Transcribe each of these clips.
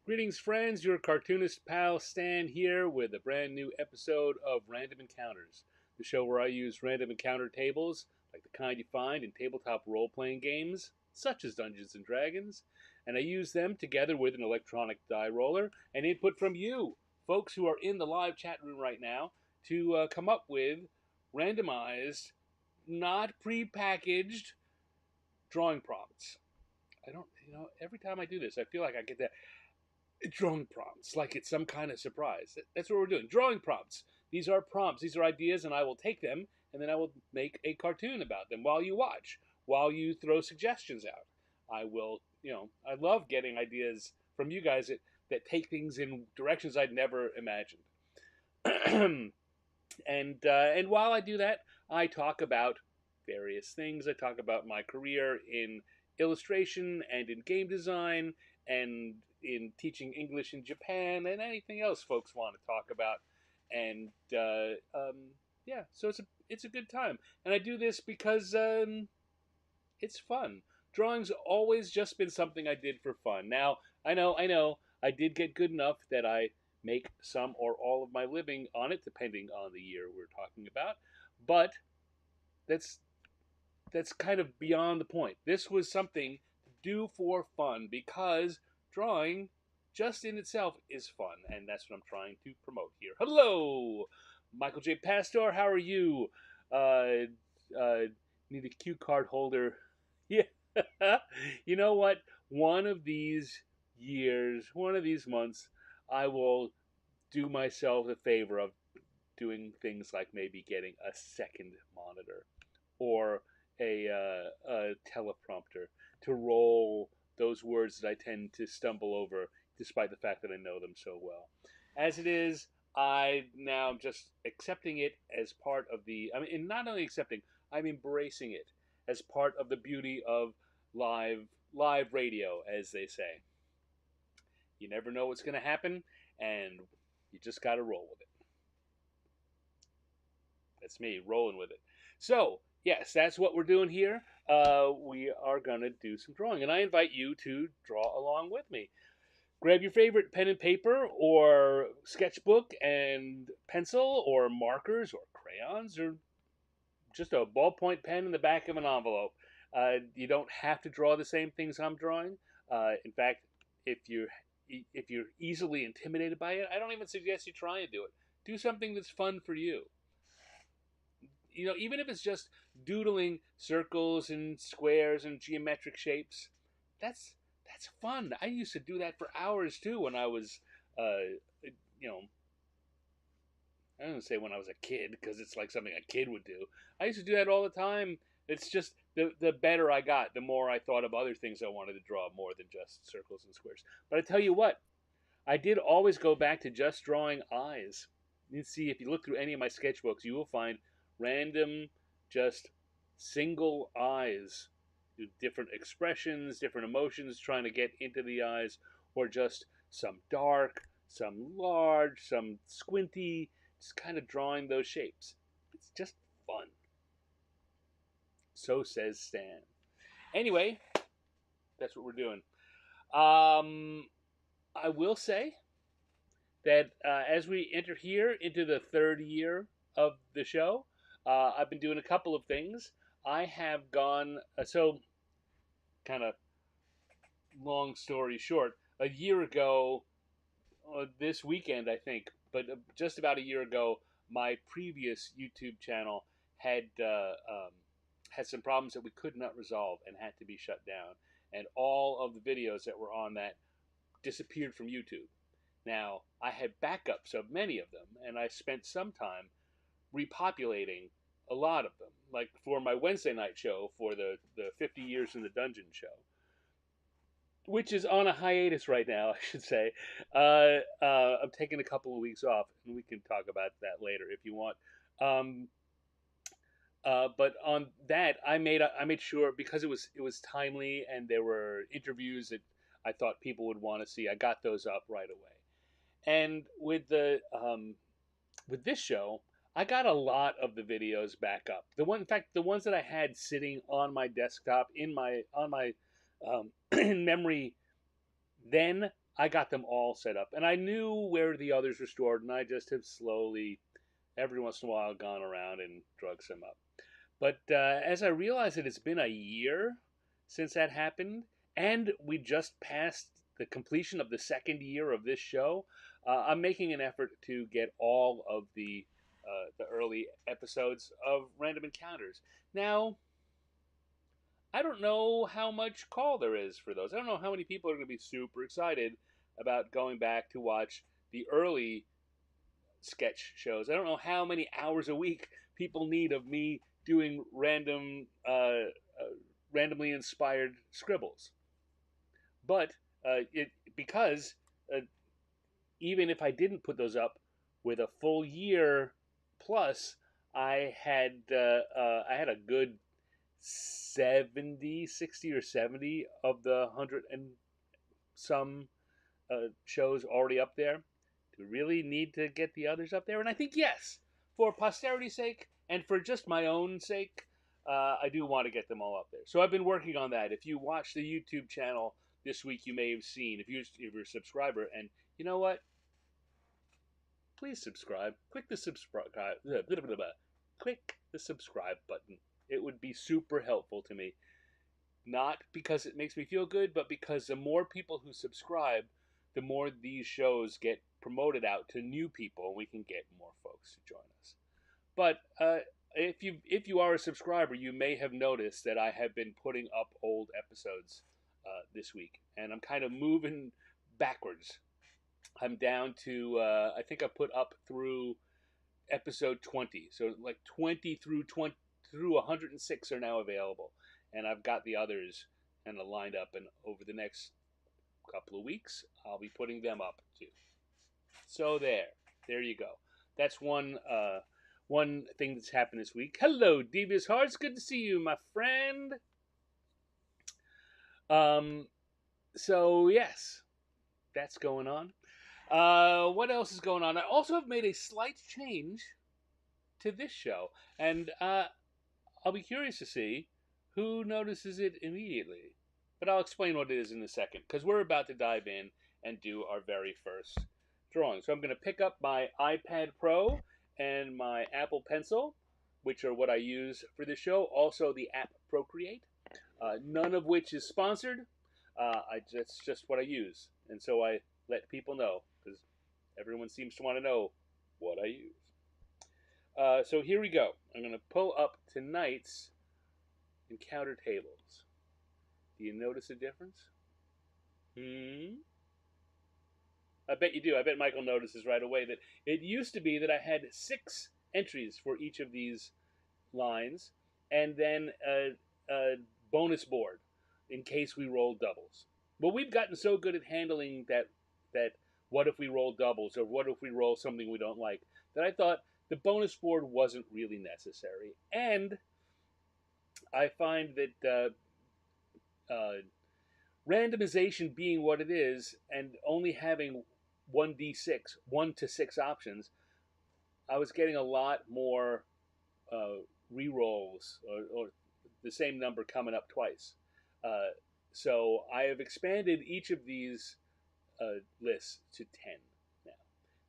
Greetings, friends. Your cartoonist pal Stan here with a brand new episode of Random Encounters, the show where I use random encounter tables, like the kind you find in tabletop role playing games, such as Dungeons and Dragons, and I use them together with an electronic die roller and input from you, folks who are in the live chat room right now, to come up with randomized, not prepackaged drawing prompts. I don't, every time I do this, I feel like I get that drawing prompts, like it's some kind of surprise. That's what we're doing. Drawing prompts. These are prompts. These are ideas, and I will take them, and then I will make a cartoon about them while you watch, while you throw suggestions out. I will, I love getting ideas from you guys that take things in directions I'd never imagined. And while I do that, I talk about various things. I talk about my career in illustration and in game design and in teaching English in Japan and anything else folks want to talk about. And yeah, so it's a good time, and I do this because it's fun. Drawing's always just been something I did for fun. Now I know, I did get good enough that I make some or all of my living on it, depending on the year we're talking about. But that's that's kind of beyond the point. This was something to do for fun because drawing just in itself is fun, and that's what I'm trying to promote here. Hello, Michael J. Pastor. How are you? Uh, Need a cue card holder. Yeah. You know what? One of these years, one of these months, I will do myself the favor of doing things like maybe getting a second monitor or a teleprompter to roll those words that I tend to stumble over, despite the fact that I know them so well. As it is, I now am just accepting it as part of the. I mean, and not only accepting, I'm embracing it as part of the beauty of live radio, as they say. You never know what's going to happen, and you just got to roll with it. That's me rolling with it. So, yes, that's what we're doing here. We are going to do some drawing, and I invite you to draw along with me. Grab your favorite pen and paper, or sketchbook and pencil, or markers, or crayons, or just a ballpoint pen in the back of an envelope. You don't have to draw the same things I'm drawing. In fact, if you're if you're easily intimidated by it, I don't even suggest you try and do it. Do something that's fun for you. Even if it's just doodling circles and squares and geometric shapes, that's that's fun. I used to do that for hours too when I was, you know, I don't say when I was a kid because it's like something a kid would do. I used to do that all the time. It's just the better I got, the more I thought of other things I wanted to draw more than just circles and squares. But I tell you what, I did always go back to just drawing eyes. You see, if you look through any of my sketchbooks, you will find random, just single eyes, different expressions, different emotions trying to get into the eyes, or just some dark, some large, some squinty, just kind of drawing those shapes. It's just fun. So says Stan. Anyway, that's what we're doing. I will say that as we enter here into the third year of the show, I've been doing a couple of things. I have gone, so kind of long story short, a year ago, this weekend, I think, but just about a year ago, my previous YouTube channel had had some problems that we could not resolve and had to be shut down. And all of the videos that were on that disappeared from YouTube. Now, I had backups of many of them, and I spent some time repopulating a lot of them, like for my Wednesday night show for the 50 Years in the Dungeon show, which is on a hiatus right now, I should say. I'm taking a couple of weeks off, and we can talk about that later if you want. Um, but on that, I made sure because it was timely and there were interviews that I thought people would want to see. I got those up right away. And with this show, I got a lot of the videos back up. In fact, the ones that I had sitting on my desktop in my on my in memory, then I got them all set up, and I knew where the others were stored, and I just have slowly, every once in a while, gone around and drug some up. But as I realized that it's been a year since that happened, and we just passed the completion of the second year of this show, I'm making an effort to get all of the early episodes of Random Encounters. Now, I don't know how much call there is for those. I don't know how many people are going to be super excited about going back to watch the early sketch shows. I don't know how many hours a week people need of me doing randomly inspired scribbles. But it because uh, even if I didn't put those up with a full year plus, I had a good 70, 60, or 70 of the 100 and some shows already up there. Do we really need to get the others up there? And I think yes, for posterity's sake and for just my own sake, I do want to get them all up there. So I've been working on that. If you watch the YouTube channel this week, you may have seen if you're a subscriber, and you know what? Please subscribe. Click the subscribe. Click the subscribe button. It would be super helpful to me. Not because it makes me feel good, but because the more people who subscribe, the more these shows get promoted out to new people, and we can get more folks to join us. But if you are a subscriber, you may have noticed that I have been putting up old episodes this week, and I'm kind of moving backwards. I'm down to I think I put up through episode 20, so like 20 through 106 are now available, and I've got the others kind of lined up, and over the next couple of weeks, I'll be putting them up too. So there you go. That's one thing that's happened this week. Hello, Devious Hearts. Good to see you, my friend. So yes, that's going on. What else is going on? I also have made a slight change to this show, and I'll be curious to see who notices it immediately. But I'll explain what it is in a second, because we're about to dive in and do our very first drawing. So I'm going to pick up my iPad Pro and my Apple Pencil, which are what I use for this show. Also, the app Procreate, none of which is sponsored. That's just what I use, and so I let people know, because everyone seems to want to know what I use. So here we go. I'm going to pull up tonight's encounter tables. Do you notice a difference? I bet you do. I bet Michael notices right away that it used to be that I had 6 entries for each of these lines, and then a bonus board in case we roll doubles. Well, we've gotten so good at handling that what if we roll doubles, or what if we roll something we don't like, that I thought the bonus board wasn't really necessary. And I find that randomization being what it is, and only having 1d6, 1 to 6 options, I was getting a lot more re-rolls, or the same number coming up twice. So I have expanded each of these lists to 10 now.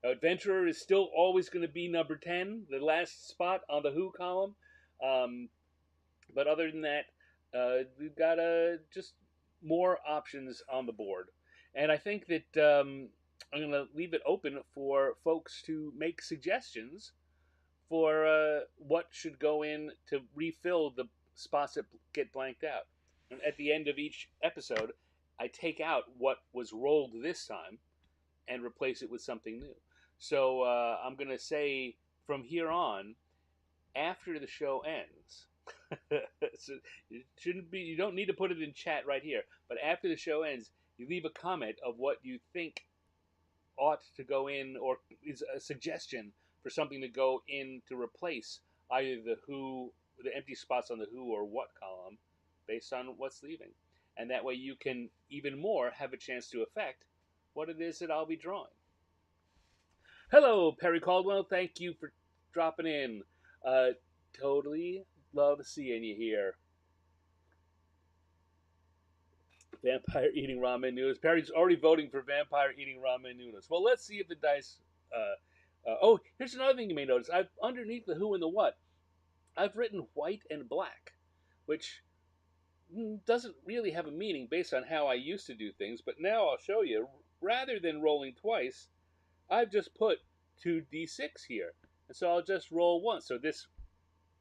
Now, Adventurer is still always going to be number 10, the last spot on the Who column. But other than that, we've got just more options on the board. And I think that I'm going to leave it open for folks to make suggestions for what should go in to refill the spots that get blanked out. And at the end of each episode, I take out what was rolled this time and replace it with something new. So I'm going to say from here on, after the show ends, so it shouldn't be, you don't need to put it in chat right here, but after the show ends, you leave a comment of what you think ought to go in, or is a suggestion for something to go in to replace either the empty spots on the Who or What column, based on what's leaving. And that way you can even more have a chance to affect what it is that I'll be drawing. Hello, Perry Caldwell. Thank you for dropping in. Totally love seeing you here. Vampire eating ramen noodles. Perry's already voting for vampire eating ramen noodles. Well, let's see if the dice. Oh, here's another thing you may notice. I've underneath the who and the what, I've written white and black, which doesn't really have a meaning based on how I used to do things. But now I'll show you. Rather than rolling twice, I've just put 2d6 here, and so I'll just roll once. So this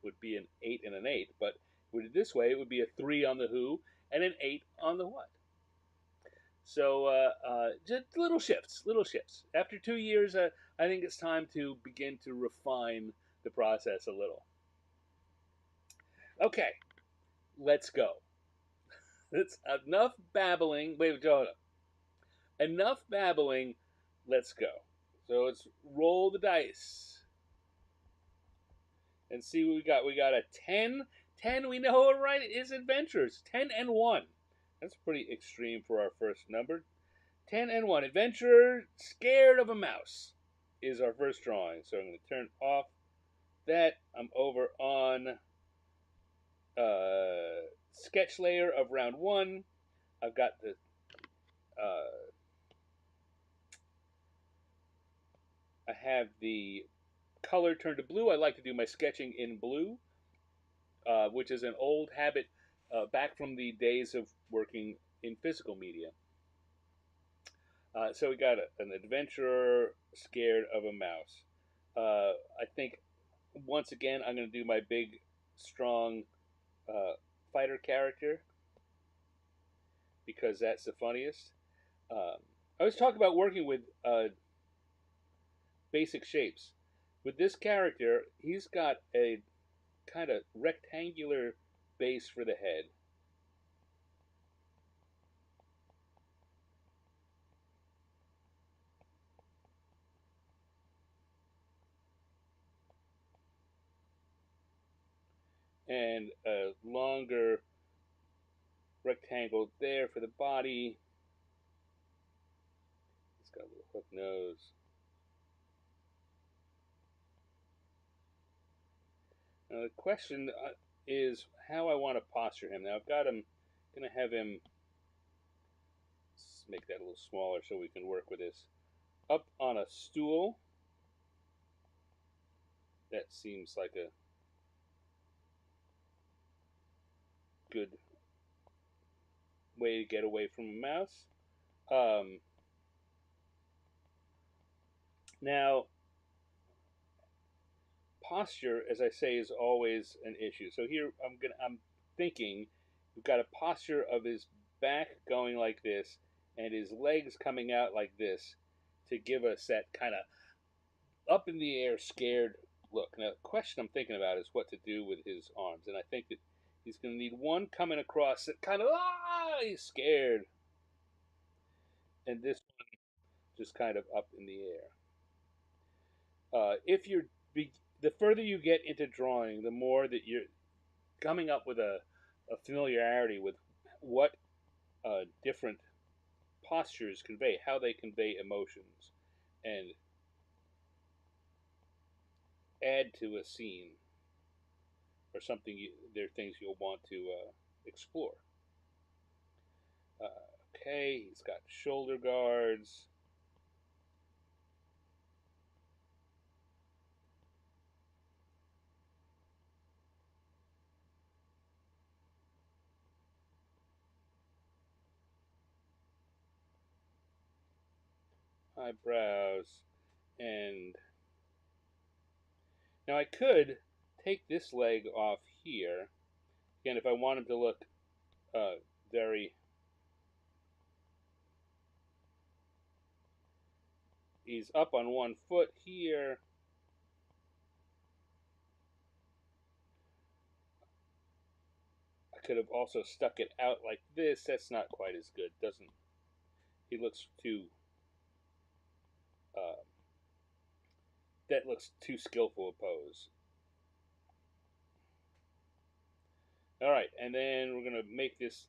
would be an 8 and an 8, but with it this way, it would be a 3 on the who and an 8 on the what. So just little shifts, little shifts. After 2 years, I think it's time to begin to refine the process a little. Okay, let's go. It's enough babbling. Wait, hold up. Enough babbling. Let's go. So let's roll the dice and see what we got. We got a 10. 10, we know it right. It is adventures. 10 and 1. That's pretty extreme for our first number. 10 and 1. Adventurer scared of a mouse is our first drawing. So I'm going to turn off that. I'm over on sketch layer of round 1. I've got the I have the color turned to blue. I like to do my sketching in blue, which is an old habit back from the days of working in physical media. So we got an adventurer scared of a mouse. I think once again I'm going to do my big, strong fighter character because that's the funniest. I was talking about working with basic shapes. With this character, he's got a kind of rectangular base for the head. And a longer rectangle there for the body. He's got a little hook nose. Now the question is how I want to posture him. Now I've got him, going to have him, let's make that a little smaller so we can work with this, up on a stool. That seems like a good way to get away from a mouse. Now, posture, as I say, is always an issue. So here I'm thinking we've got a posture of his back going like this and his legs coming out like this to give us that kind of up in the air, scared look. Now, the question I'm thinking about is what to do with his arms, and I think that he's going to need one coming across that kind of he's scared, and this one just kind of up in the air. If you're the further you get into drawing, the more that you're coming up with a familiarity with what different postures convey, how they convey emotions, and add to a scene or something. They're things you'll want to explore. Okay, he's got shoulder guards. Eyebrows, and now I could take this leg off here. Again, if I want him to look very, he's up on one foot here. I could have also stuck it out like this. That's not quite as good. Doesn't he looks too uh, that looks too skillful a pose. All right, and then we're gonna make this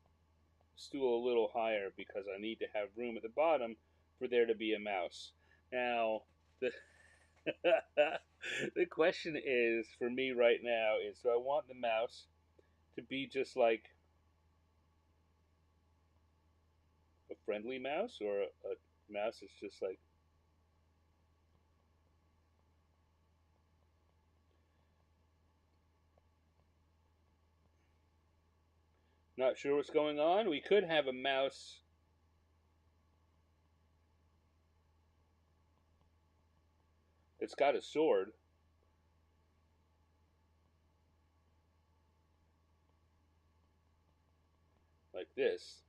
stool a little higher because I need to have room at the bottom for there to be a mouse. Now, the the question is for me right now is do I want the mouse to be just like friendly mouse or a mouse that's just like, not sure what's going on. We could have a mouse that's got a sword like this.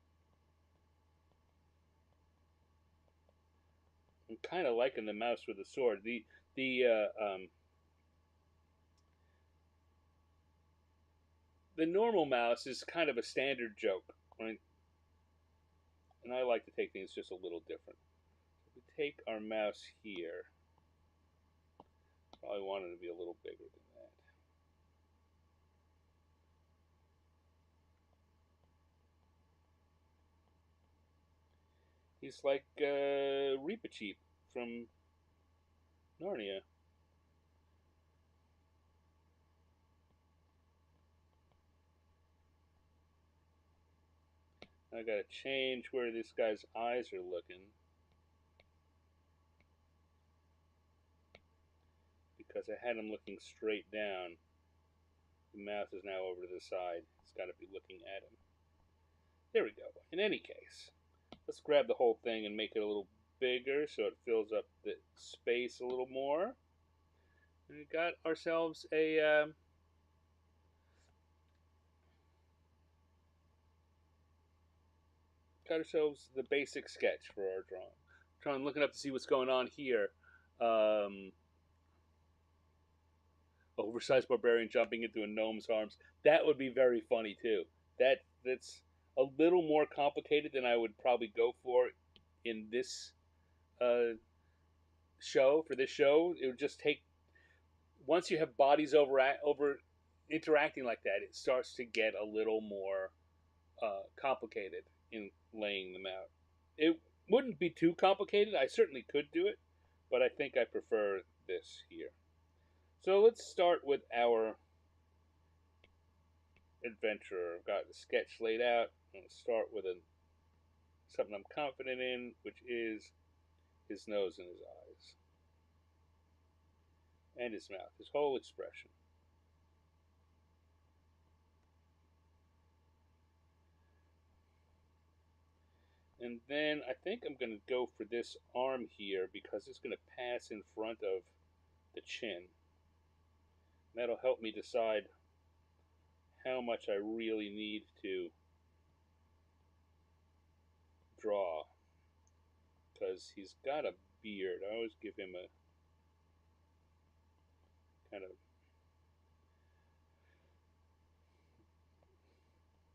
I'm kind of liking the mouse with a sword. The the normal mouse is kind of a standard joke, right? And I like to take things just a little different. We take our mouse here. Probably want it to be a little bigger than that. He's like Reepicheep from Narnia. I gotta change where this guy's eyes are looking because I had him looking straight down. The mouth is now over to the side. It's got to be looking at him. There we go. In any case, let's grab the whole thing and make it a little bigger so it fills up the space a little more. And we got ourselves the basic sketch for our drawing. I'm looking up to see what's going on here. Um, Oversized barbarian jumping into a gnome's arms. That would be very funny too. That's a little more complicated than I would probably go for in this uh, show. For this show, it would just take once you have bodies over interacting like that, it starts to get a little more complicated in laying them out. It wouldn't be too complicated. I certainly could do it, but I think I prefer this here. So let's start with our adventurer. I've got the sketch laid out. I'm going to start with something I'm confident in, which is his nose and his eyes. And his mouth, his whole expression. And then I think I'm going to go for this arm here because it's going to pass in front of the chin. That'll help me decide how much I really need to draw because he's got a beard. I always give him a kind of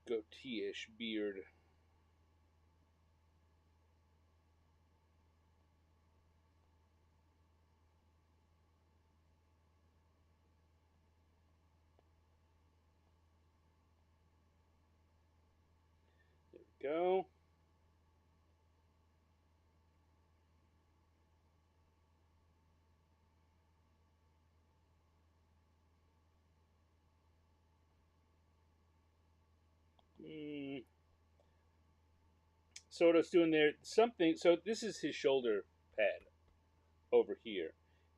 goatee-ish beard. There we go. So what I was doing there, something. So this is his shoulder pad over here,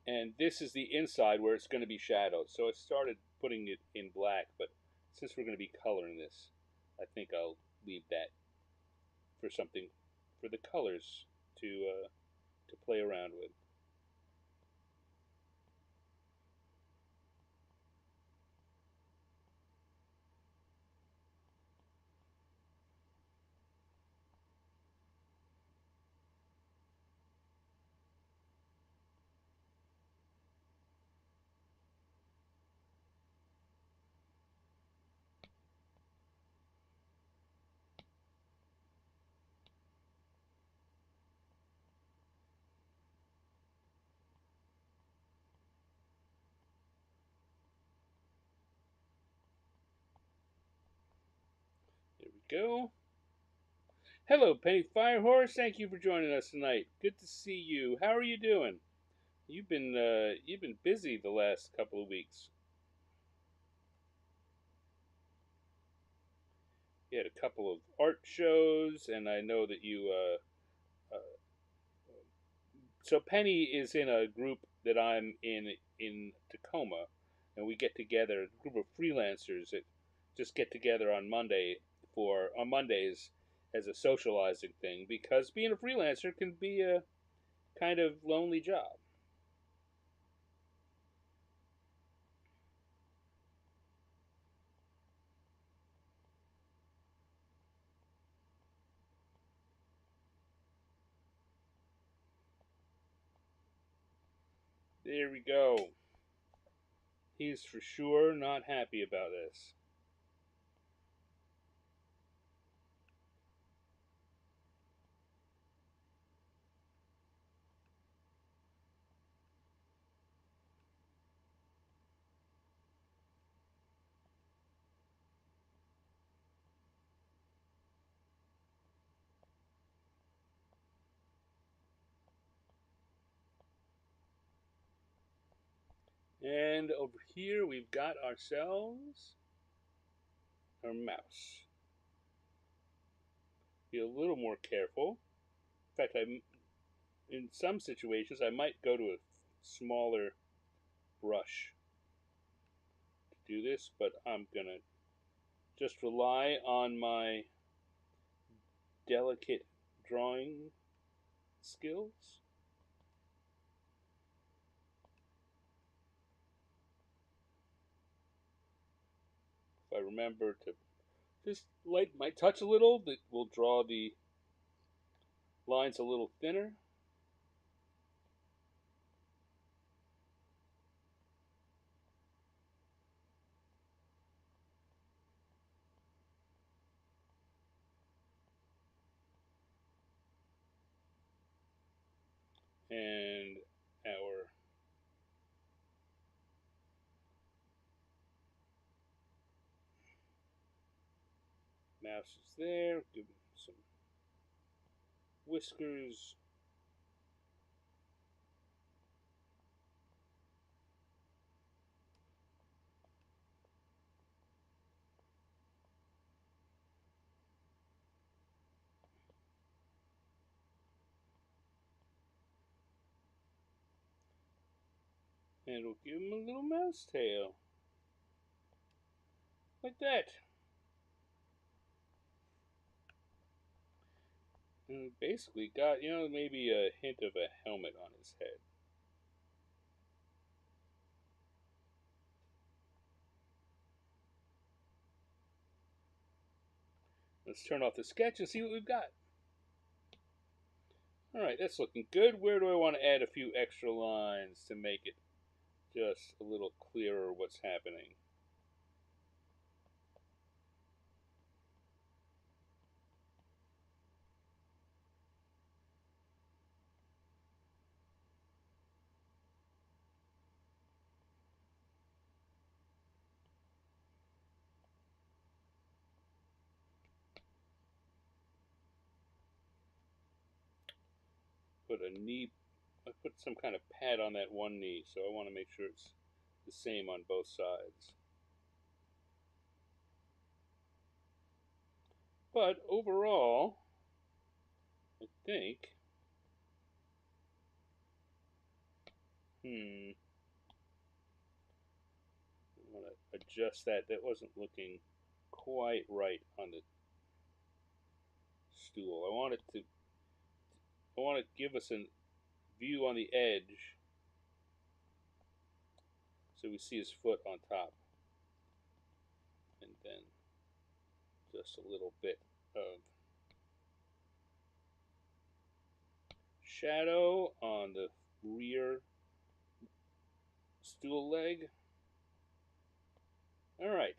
and this is the inside where it's going to be shadowed. So I started putting it in black, but since we're going to be coloring this, I think I'll leave that for something for the colors to play around with. There we go. Hello, Penny Firehorse. Thank you for joining us tonight. Good to see you. How are you doing? You've been busy the last couple of weeks. You had a couple of art shows, and I know that you So Penny is in a group that I'm in Tacoma, and we get together, a group of freelancers that just get together on Mondays as a socializing thing, because being a freelancer can be a kind of lonely job. There we go. He's for sure not happy about this. And over here we've got ourselves our mouse. Be a little more careful. In fact, in some situations I might go to a smaller brush to do this, but I'm gonna just rely on my delicate drawing skills. If I remember to just lighten my touch a little, that will draw the lines a little thinner. And our mouse is there. Give him some whiskers. And we'll give him a little mouse tail. Like that. And we basically got, maybe a hint of a helmet on his head. Let's turn off the sketch and see what we've got. Alright, that's looking good. Where do I want to add a few extra lines to make it just a little clearer what's happening? Put a knee, I put some kind of pad on that one knee, so I want to make sure it's the same on both sides. But overall, I think, I want to adjust that. That wasn't looking quite right on the stool. I want to give us a view on the edge so we see his foot on top. And then just a little bit of shadow on the rear stool leg. All right.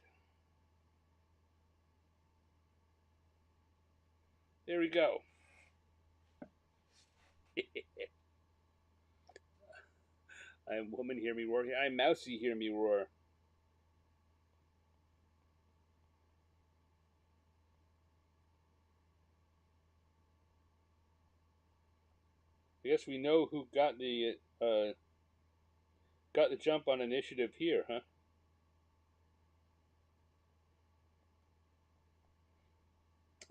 There we go. I'm woman, hear me roar. I'm mousy, hear me roar. I guess we know who got the jump on initiative here, huh?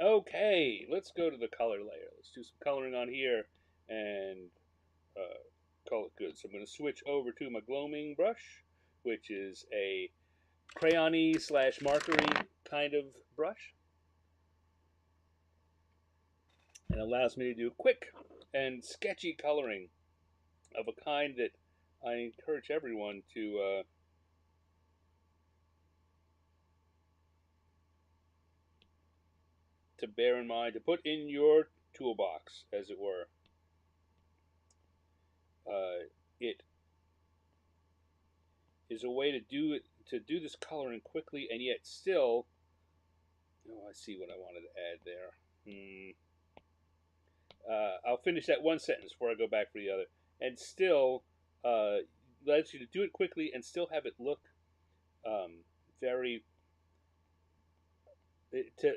Okay, let's go to the color layer. Let's do some coloring on here and call it good. So I'm going to switch over to my gloaming brush, which is a crayon-y slash markery kind of brush, and allows me to do quick and sketchy coloring of a kind that I encourage everyone to bear in mind, to put in your toolbox, as it were. It is a way to do this coloring quickly and yet still. Oh, I see what I wanted to add there. I'll finish that one sentence before I go back for the other. And still lets you to do it quickly and still have it look very to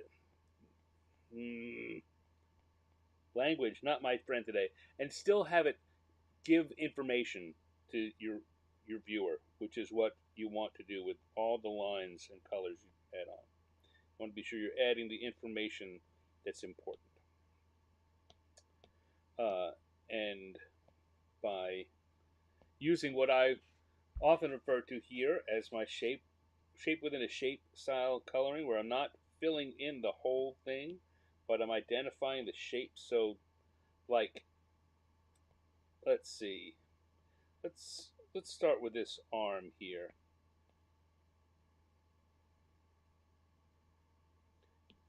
language, not my friend today, and still have it give information to your viewer, which is what you want to do with all the lines and colors you add on. You want to be sure you're adding the information that's important. And by using what I often refer to here as my shape within a shape style coloring, where I'm not filling in the whole thing, but I'm identifying the shape. So, like, let's see, let's start with this arm here.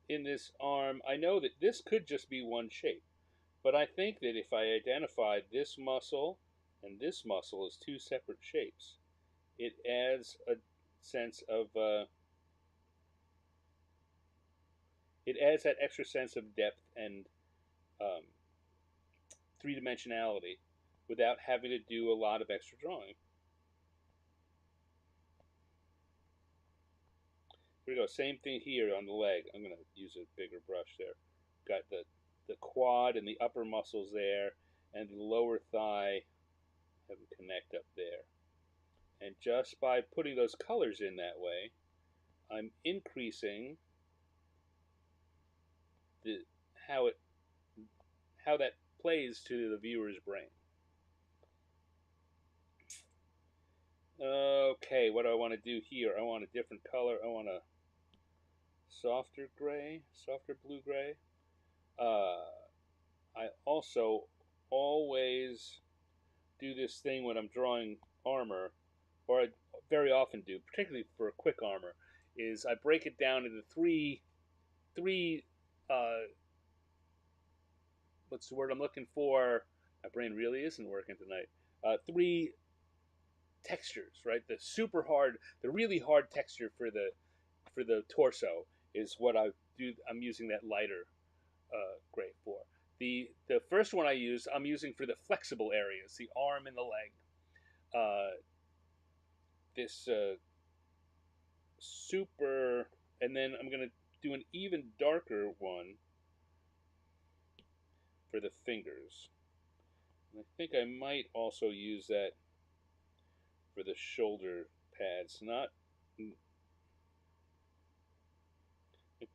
In this arm, I know that this could just be one shape, but I think that if I identify this muscle and this muscle as two separate shapes, it adds a sense of it adds that extra sense of depth and um, three-dimensionality without having to do a lot of extra drawing. Here we go. Same thing here on the leg. I'm going to use a bigger brush there. Got the quad and the upper muscles there, and the lower thigh have them connect up there. And just by putting those colors in that way, I'm increasing the how it how that plays to the viewer's brain. Okay, what do I want to do here? I want a different color. I want a softer gray, softer blue-gray. I also always do this thing when I'm drawing armor, or I very often do, particularly for a quick armor, is I break it down into three what's the word I'm looking for? My brain really isn't working tonight. Three textures, right? The super hard, the really hard texture for the torso is what I do. I'm using that lighter gray for. The first one I'm using for the flexible areas, the arm and the leg. This super, and then I'm gonna do an even darker one for the fingers. And I think I might also use that for the shoulder pads, not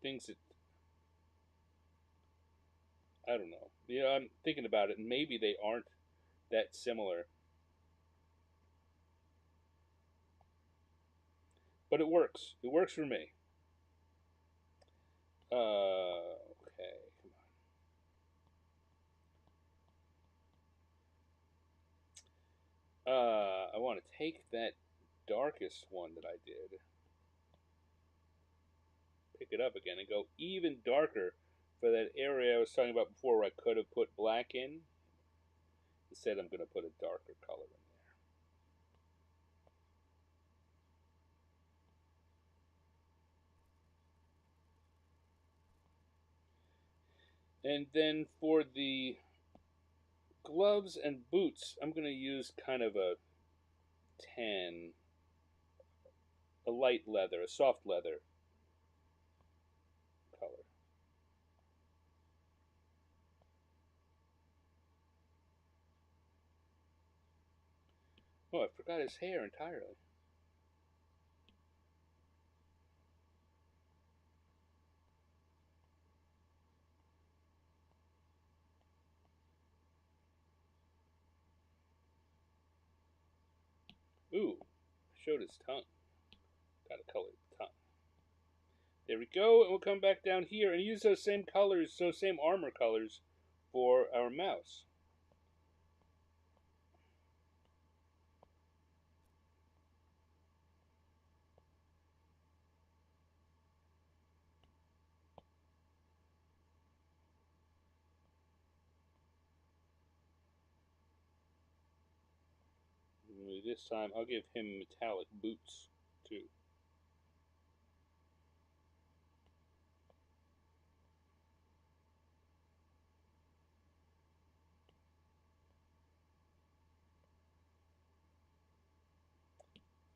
things that I don't know. Yeah, I'm thinking about it, and maybe they aren't that similar, but it works. It works for me. Okay, come on. I want to take that darkest one that I did, pick it up again, and go even darker for that area I was talking about before, where I could have put black in. Instead, I'm going to put a darker color in there. And then for the gloves and boots, I'm going to use kind of a tan, a light leather, a soft leather color. Oh, I forgot his hair entirely. showed his tongue. Got to color the tongue. There we go, and we'll come back down here and use those same colors, those same armor colors, for our mouse. This time I'll give him metallic boots too.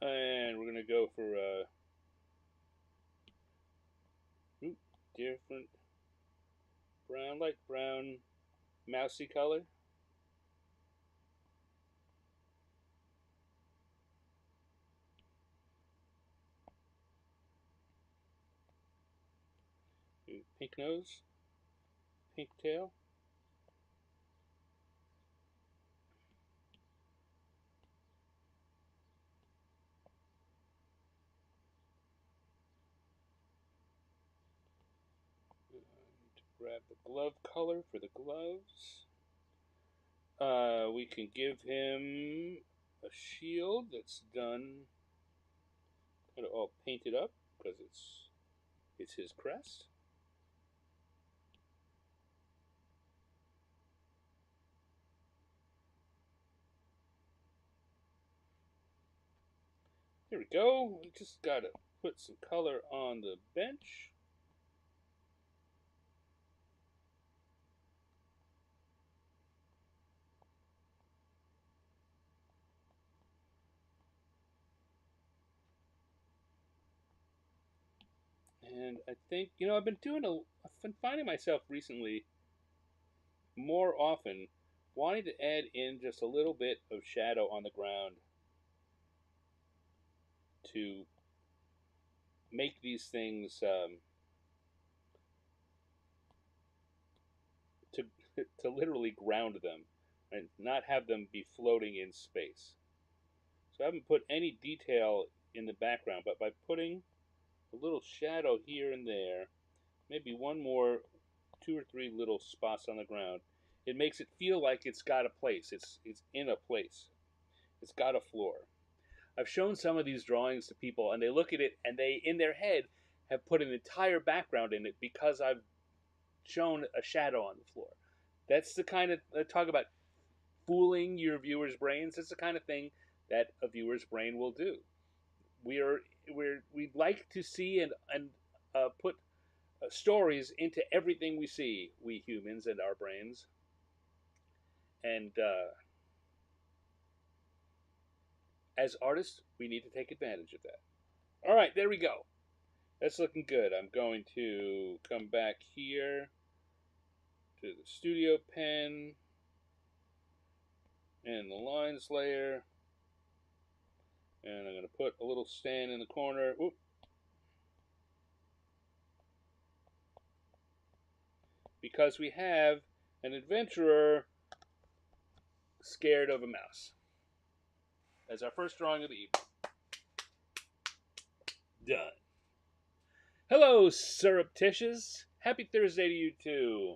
And we're gonna go for a different brown, light brown, mousy color. Pink nose, pink tail. Grab the glove color for the gloves. We can give him a shield that's done kind of all painted up because it's his crest. Here we go. We just gotta put some color on the bench. And I think, I've been finding myself recently more often wanting to add in just a little bit of shadow on the ground to make these things to to literally ground them and not have them be floating in space. So I haven't put any detail in the background, but by putting a little shadow here and there, maybe one more, two or three little spots on the ground, it makes it feel like it's got a place. It's in a place. It's got a floor. I've shown some of these drawings to people, and they look at it, and they, in their head, have put an entire background in it because I've shown a shadow on the floor. That's the kind of talk about fooling your viewers' brains. It's the kind of thing that a viewer's brain will do. We like to see and put stories into everything we see. We humans and our brains, and as artists, we need to take advantage of that. All right, there we go. That's looking good. I'm going to come back here to the studio pen and the lines layer. And I'm going to put a little stand in the corner. Oop. Because we have an adventurer scared of a mouse. That's our first drawing of the evening. Done. Hello, surreptitious. Happy Thursday to you too.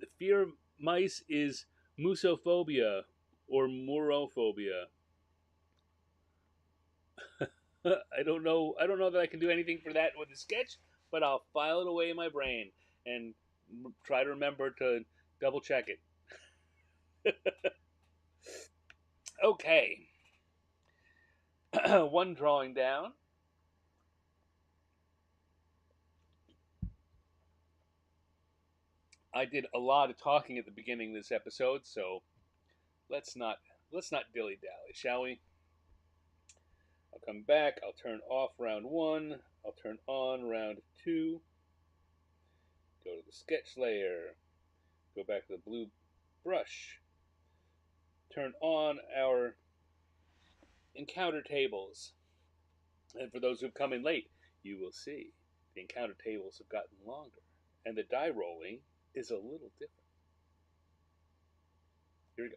The fear of mice is musophobia or murophobia. I don't know. I don't know that I can do anything for that with the sketch, but I'll file it away in my brain and try to remember to double check it. Okay. One drawing down. I did a lot of talking at the beginning of this episode, so let's not dilly dally, shall we? I'll come back. I'll turn off round one. I'll turn on round two. Go to the sketch layer. Go back to the blue brush. Turn on our encounter tables. And for those who've come in late, you will see the encounter tables have gotten longer. And the die rolling is a little different. Here we go.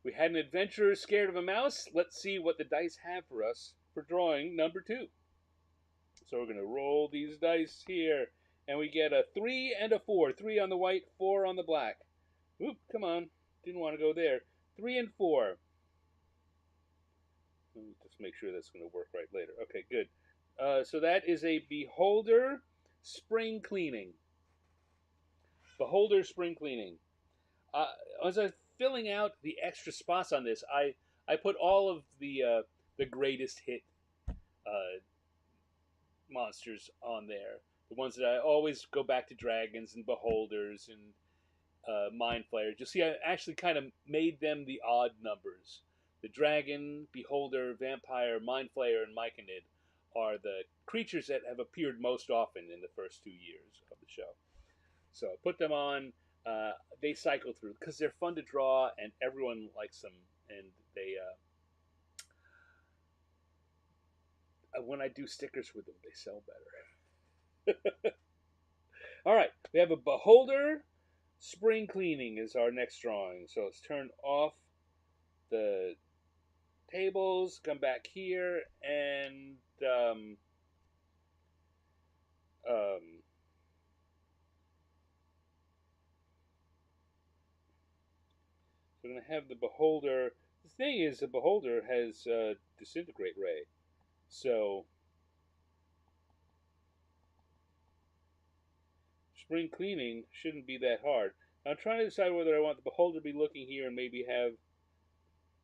We had an adventurer scared of a mouse. Let's see what the dice have for us for drawing number 2. So we're going to roll these dice here, and we get a 3 and a 4. 3 on the white, 4 on the black. Oop, come on. Didn't want to go there. 3 and 4. Let me just make sure that's going to work right later. Okay, good. So that is a Beholder spring cleaning. Beholder spring cleaning. As I was filling out the extra spots on this, I put all of the greatest hit uh, monsters on there. The ones that I always go back to, dragons and beholders and mind flayers. You see, I actually kind of made them the odd numbers. The dragon, beholder, vampire, mind flayer, and Myconid are the creatures that have appeared most often in the first 2 years of the show. So I put them on. They cycle through because they're fun to draw and everyone likes them. And they, when I do stickers with them, they sell better. All right, we have a beholder. Spring cleaning is our next drawing. So let's turn off the tables, come back here, and so we're going to have the beholder. The thing is, the beholder has disintegrate ray. So spring cleaning shouldn't be that hard. Now I'm trying to decide whether I want the beholder to be looking here and maybe have,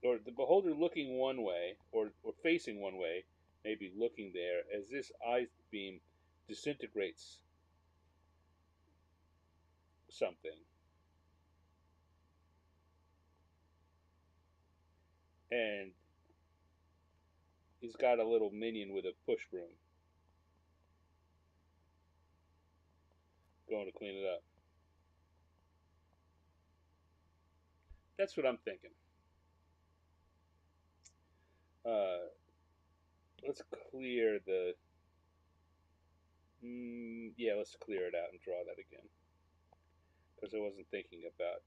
or the beholder looking one way, or facing one way, maybe looking there, as this eye beam disintegrates something. And he's got a little minion with a push broom going to clean it up. That's what I'm thinking. Let's clear the. Yeah, let's clear it out and draw that again. Because I wasn't thinking about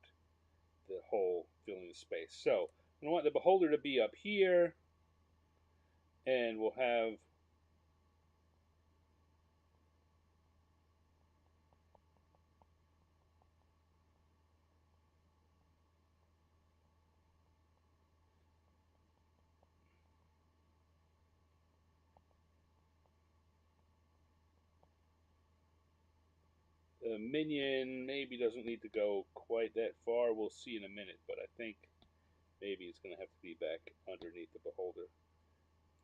the whole filling the space. So I want the beholder to be up here, and we'll have the minion maybe doesn't need to go quite that far. We'll see in a minute, but I think maybe it's going to have to be back underneath the beholder.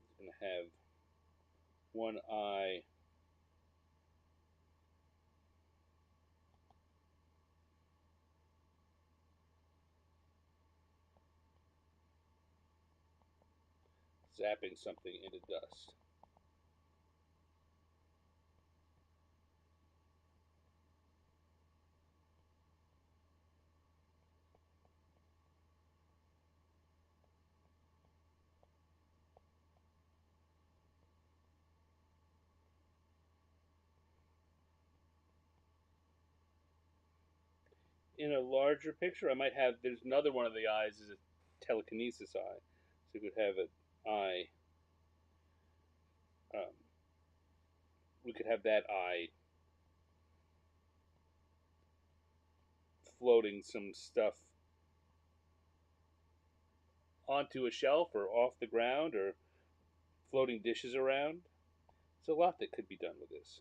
It's going to have one eye zapping something into dust. In a larger picture, I might have, there's another one of the eyes is a telekinesis eye. So you could have an eye, um, we could have that eye floating some stuff onto a shelf or off the ground or floating dishes around. There's a lot that could be done with this.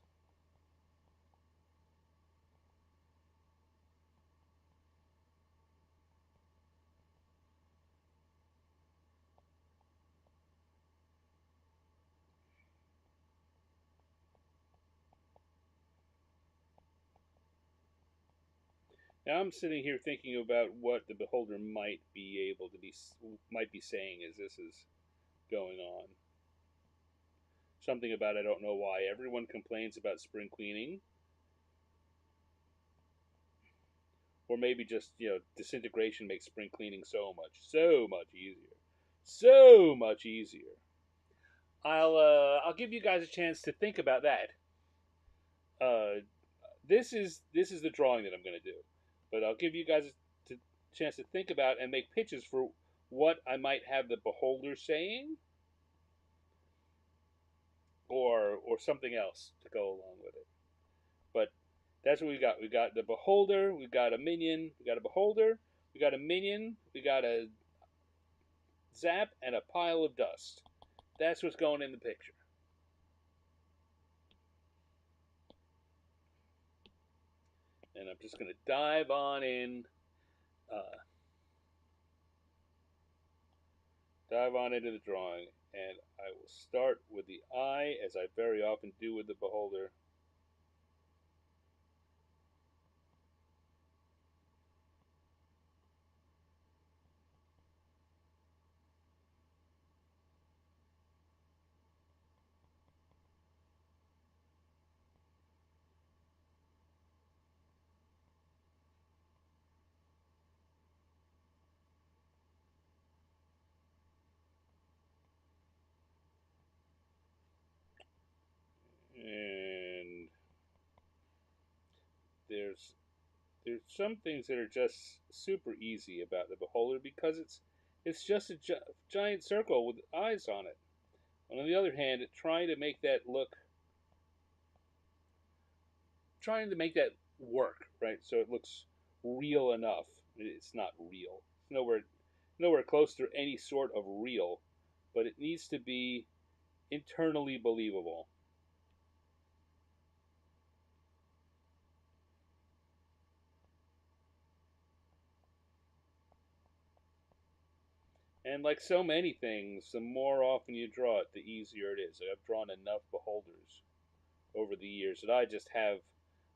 Now I'm sitting here thinking about what the beholder might be able to be, might be saying as this is going on. Something about I don't know why everyone complains about spring cleaning, or maybe just disintegration makes spring cleaning so much easier, so much easier. I'll give you guys a chance to think about that. Uh, this is the drawing that I'm going to do, but I'll give you guys a chance to think about and make pitches for what I might have the beholder saying, or something else to go along with it. But that's what we got. We got the beholder. We got a minion. We got a beholder. We got a minion. We got a zap and a pile of dust. That's what's going in the picture. And I'm just going to dive on in, uh, dive on into the drawing, and I will start with the eye, as I very often do with the beholder. And there's there's some things that are just super easy about the beholder because it's just a giant circle with eyes on it. And on the other hand, trying to make that look, trying to make that work, right? So it looks real enough. It's not real. It's nowhere close to any sort of real, but it needs to be internally believable. And like so many things, the more often you draw it, the easier it is. I've drawn enough beholders over the years that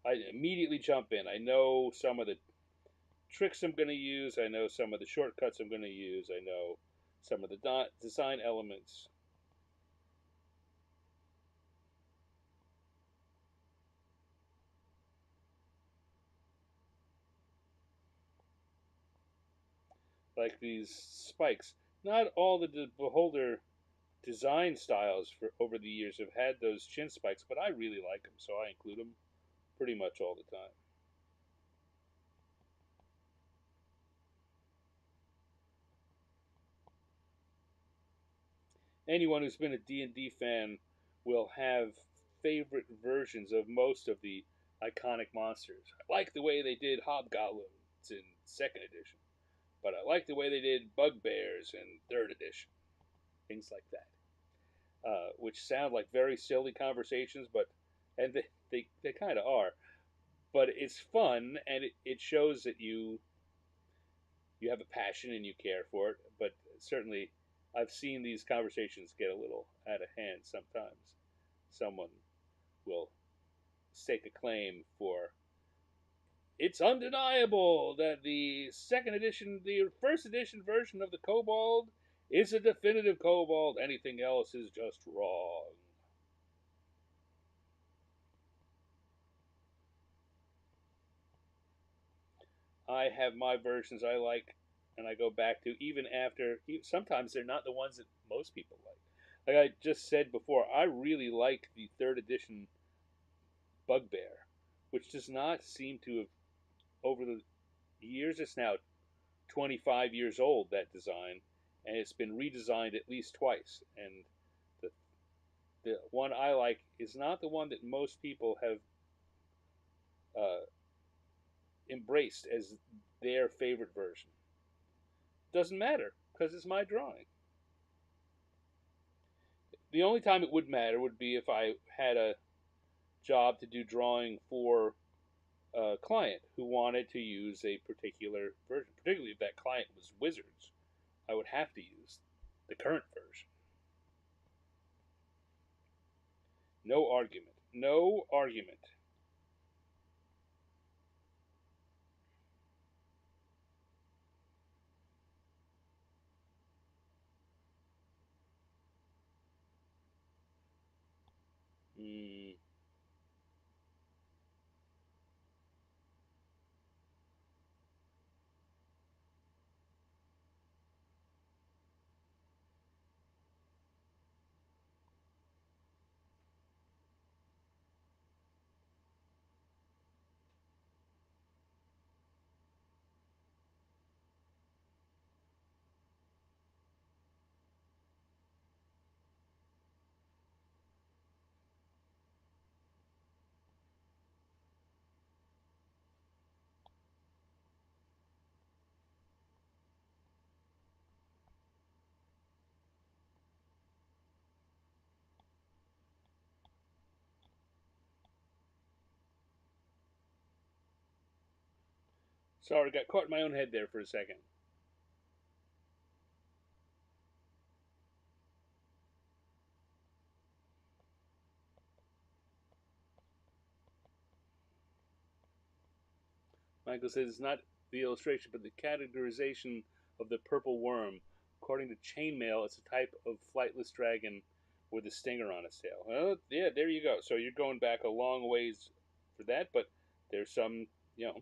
I immediately jump in. I know some of the tricks I'm going to use. I know some of the shortcuts I'm going to use. I know some of the design elements. Like these spikes. Not all the beholder design styles for over the years have had those chin spikes, but I really like them, so I include them pretty much all the time. Anyone who's been a D&D fan will have favorite versions of most of the iconic monsters. I like the way they did hobgoblins in second edition, but I like the way they did bugbears in third edition. Things like that, which sound like very silly conversations, but and they kind of are. But it's fun, and it shows that you have a passion and you care for it. But certainly, I've seen these conversations get a little out of hand sometimes. Someone will stake a claim for it's undeniable that the first edition version of the Kobold is a definitive Kobold. Anything else is just wrong. I have my versions I like, and I go back to even after. Sometimes they're not the ones that most people like. Like I just said before, I really like the third edition Bugbear, which does not seem to have over the years. It's now 25 years old, that design, and it's been redesigned at least twice. And the the one I like is not the one that most people have uh, embraced as their favorite version. Doesn't matter because it's my drawing. The only time it would matter would be if I had a job to do drawing for a client who wanted to use a particular version, particularly if that client was Wizards. I would have to use the current version. No argument. No argument. Mm, Sorry, got caught in my own head there for a second. Michael says it's not the illustration, but the categorization of the purple worm. According to Chainmail, it's a type of flightless dragon with a stinger on its tail. Well, yeah, there you go. So you're going back a long ways for that, but there's some, you know,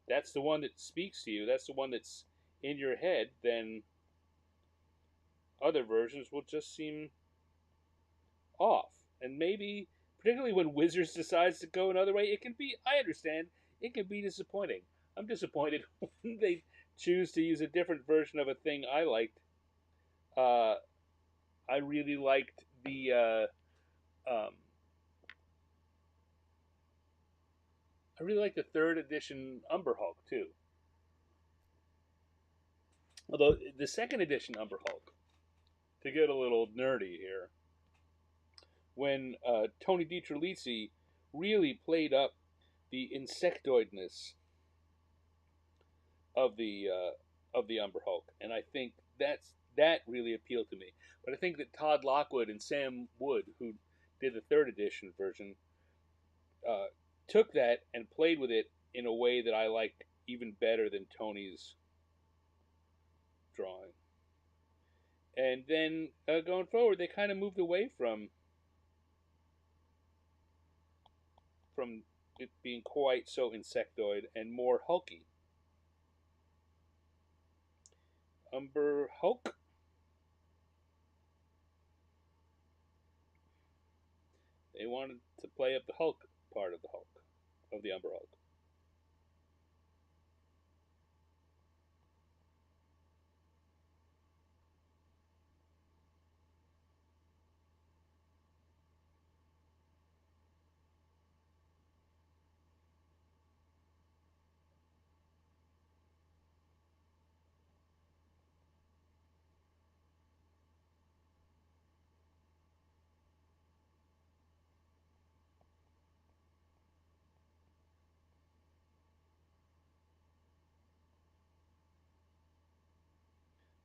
that's the one that speaks to you. That's the one that's in your head. Then other versions will just seem off. And maybe, particularly when Wizards decides to go another way, it can be, I understand, it can be disappointing. I'm disappointed when they choose to use a different version of a thing I liked. Uh, I really liked I really liked the third edition Umber Hulk too. Although the second edition Umber Hulk, to get a little nerdy here, when Tony DiTerlizzi really played up the insectoidness of the Umber Hulk, and I think that really appealed to me. But I think that Todd Lockwood and Sam Wood, who did the third edition version, uh, took that and played with it in a way that I liked even better than Tony's drawing. And then going forward, they kind of moved away from it being quite so insectoid and more hulky. Umber Hulk. They wanted to play up the Hulk part of the Hulk, of the Umber Hulk.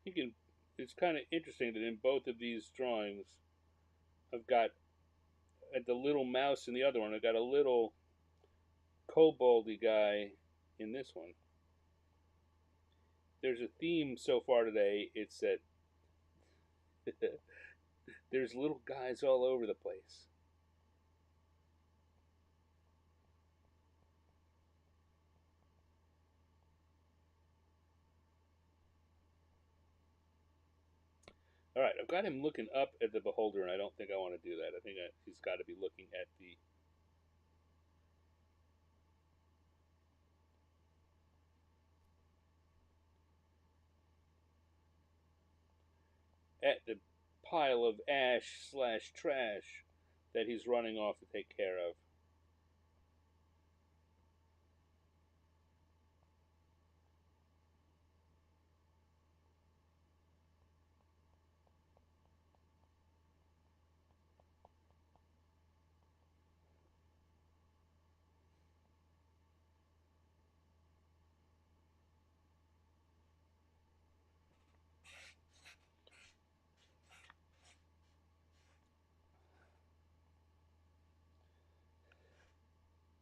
You can. It's kind of interesting that in both of these drawings, I've got at the little mouse in the other one. I've got a little koboldy guy in this one. There's a theme so far today. It's that there's little guys all over the place. All right, I've got him looking up at the beholder, and I don't think I want to do that. I think he's got to be looking at the pile of ash slash trash that he's running off to take care of.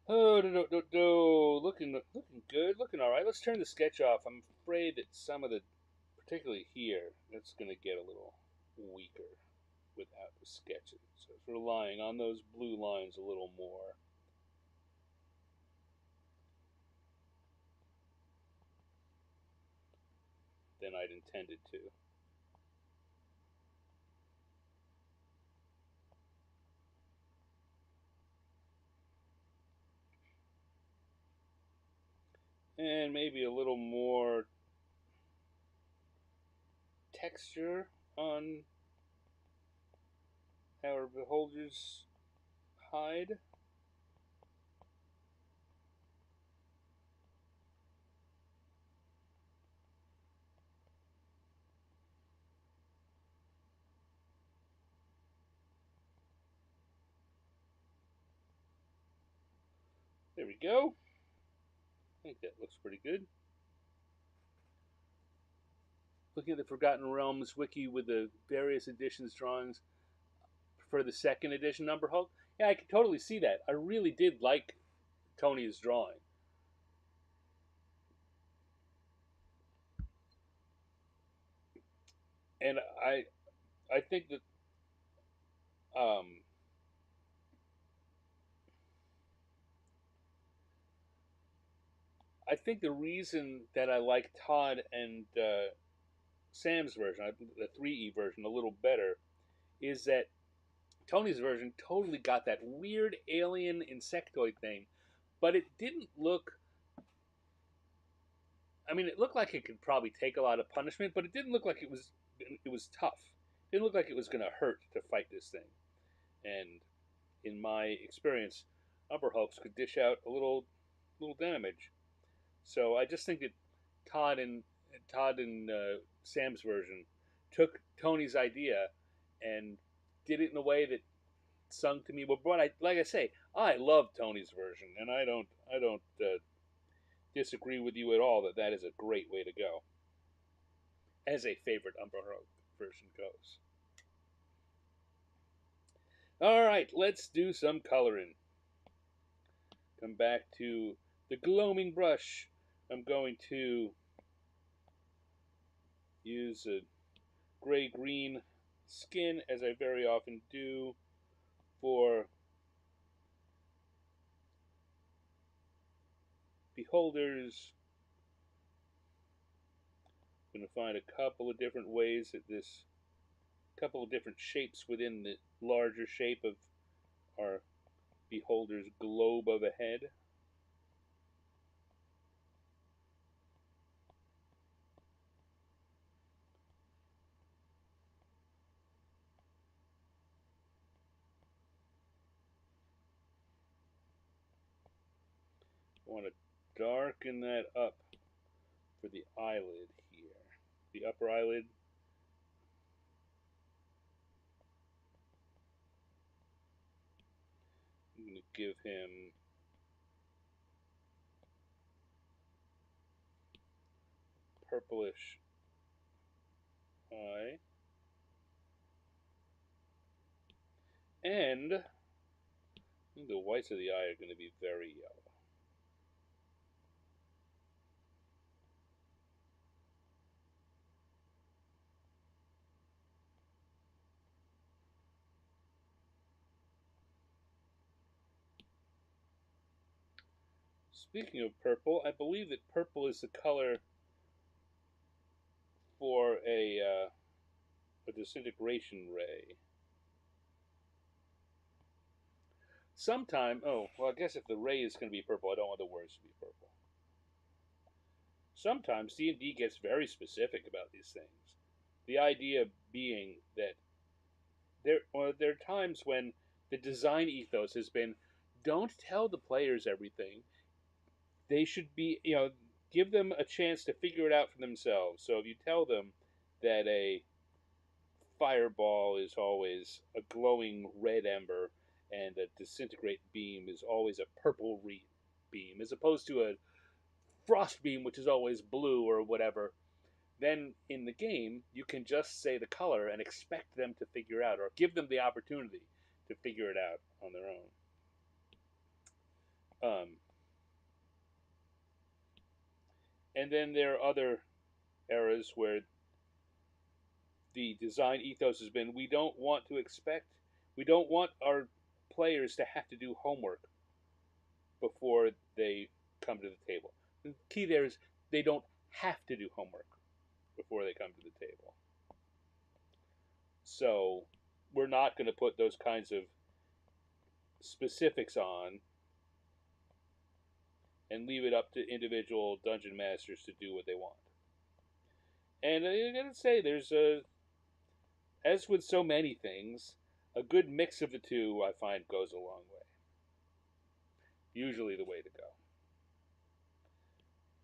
Oh, no, no, no, no. Looking good, looking all right. Let's turn the sketch off. I'm afraid that some of the, particularly here, it's going to get a little weaker without the sketching. So it's relying on those blue lines a little more than I'd intended to. And maybe a little more texture on our beholder's hide. There we go. I think that looks pretty good. looking at the Forgotten Realms wiki with the various editions drawings for the second edition Umber Hulk, yeah, I could totally see that. I really did like Tony's drawing. And I think that um, I think the reason that I like Todd and Sam's version, the 3E version, a little better, is that Tony's version totally got that weird alien insectoid thing, but it didn't look. I mean, it looked like it could probably take a lot of punishment, but it didn't look like it was. It was tough. It didn't look like it was going to hurt to fight this thing. And in my experience, Umber Hulks could dish out little damage. So I just think that Todd and Todd and Sam's version took Tony's idea and did it in a way that sung to me. But I, like I say, I love Tony's version, and I don't disagree with you at all that that is a great way to go as a favorite Umbrella version goes. All right, let's do some coloring. Come back to the gloaming brush. I'm going to use a gray green skin as I very often do for beholders. I'm going to find a couple of different ways that this, couple of different shapes within the larger shape of our beholder's globe of a head. I want to darken that up for the eyelid here. The upper eyelid. I'm going to give him purplish eye. And the whites of the eye are going to be very yellow. Speaking of purple, I believe that purple is the color for a disintegration ray. Sometime, oh, well, I guess if the ray is going to be purple, I don't want the words to be purple. Sometimes D&D gets very specific about these things. The idea being that there are times when the design ethos has been, don't tell the players everything. They should be, give them a chance to figure it out for themselves. So if you tell them that a fireball is always a glowing red ember and a disintegrate beam is always a purple beam, as opposed to a frost beam, which is always blue or whatever, then in the game you can just say the color and expect them to figure out, or give them the opportunity to figure it out on their own. And then there are other eras where the design ethos has been, we don't want our players to have to do homework before they come to the table. The key there is they don't have to do homework before they come to the table. So we're not going to put those kinds of specifics on and leave it up to individual dungeon masters to do what they want. And I gotta say, there's as with so many things, a good mix of the two I find goes a long way. Usually the way to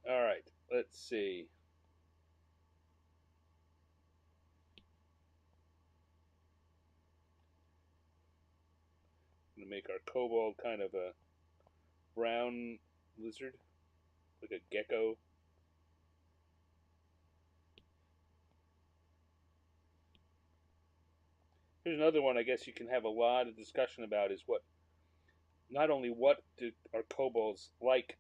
go. All right, let's see. I'm gonna make our kobold kind of a brown lizard, like a gecko. Here's another one I guess you can have a lot of discussion about is what not only are kobolds like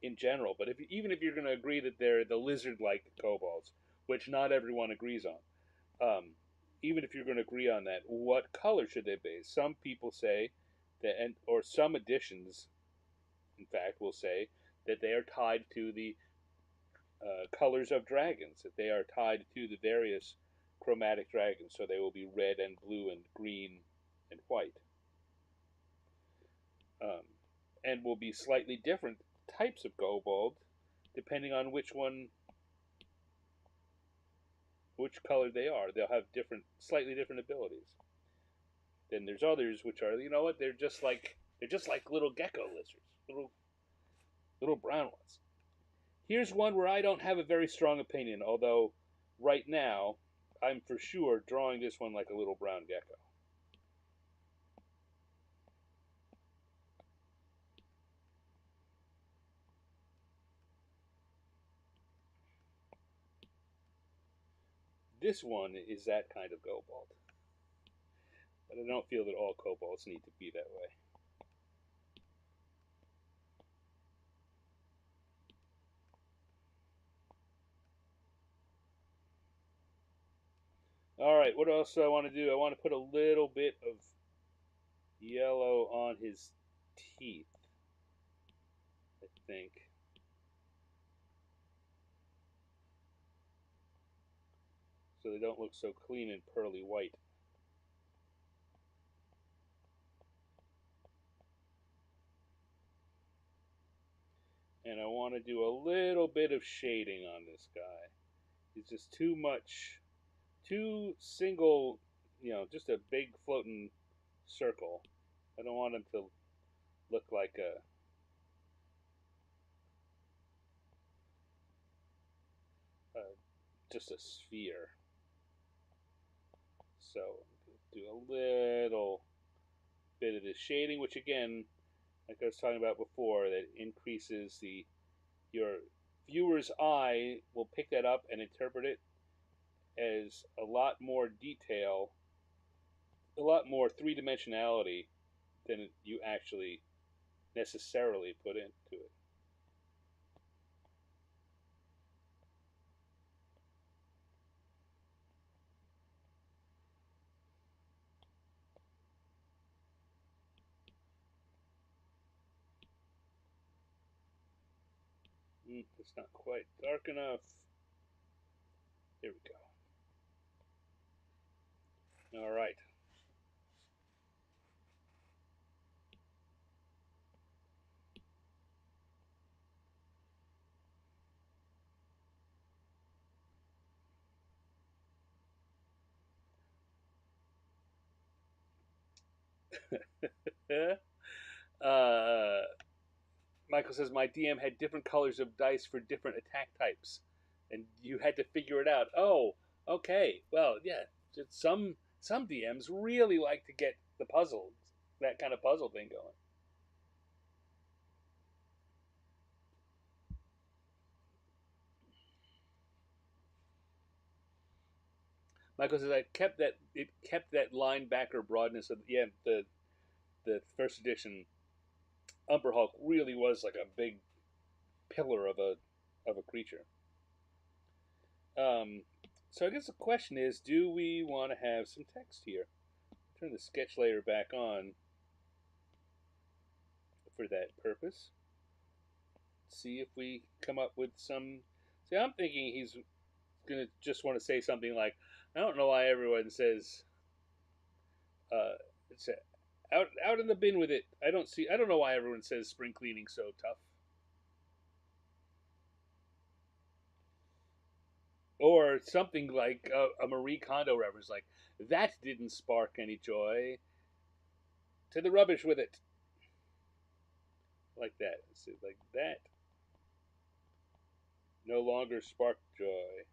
in general, but even if you're going to agree that they're the lizard-like kobolds, which not everyone agrees on, even if you're going to agree on that, what color should they be? Some people say that, or some editions, in fact, will say that they are tied to the colors of dragons, that they are tied to the various chromatic dragons, so they will be red and blue and green and white, um, and will be slightly different types of kobold depending on which color they are. They'll have slightly different abilities. Then there's others which are, you know what? They're just like little gecko lizards, little brown ones. Here's one where I don't have a very strong opinion, although right now I'm for sure drawing this one like a little brown gecko. This one is that kind of kobold, but I don't feel that all kobolds need to be that way. All right, what else do I want to do? I want to put a little bit of yellow on his teeth, I think. So they don't look so clean and pearly white. And I want to do a little bit of shading on this guy. He's just too much, too single, just a big floating circle. I don't want him to look like a just a sphere. So do a little bit of this shading, which again, like I was talking about before, that increases your viewer's eye will pick that up and interpret it as a lot more detail, a lot more three dimensionality than you actually necessarily put into it. It's not quite dark enough. There we go. All right. uh, Michael says my DM had different colors of dice for different attack types, and you had to figure it out. Oh, okay. Well, yeah. Some DMs really like to get that kind of puzzle thing going. Michael says it kept that linebacker broadness of the first edition. Umber Hulk really was like a big pillar of a creature. Um, so I guess the question is, do we want to have some text here? Turn the sketch layer back on for that purpose. See if we come up with some. See, I'm thinking he's gonna just want to say something like, "I don't know why everyone says, it's out in the bin with it. I don't know why everyone says spring cleaning's so tough." Or something like a Marie Kondo reference, like that didn't spark any joy. To the rubbish with it, like that. So like that no longer sparked joy.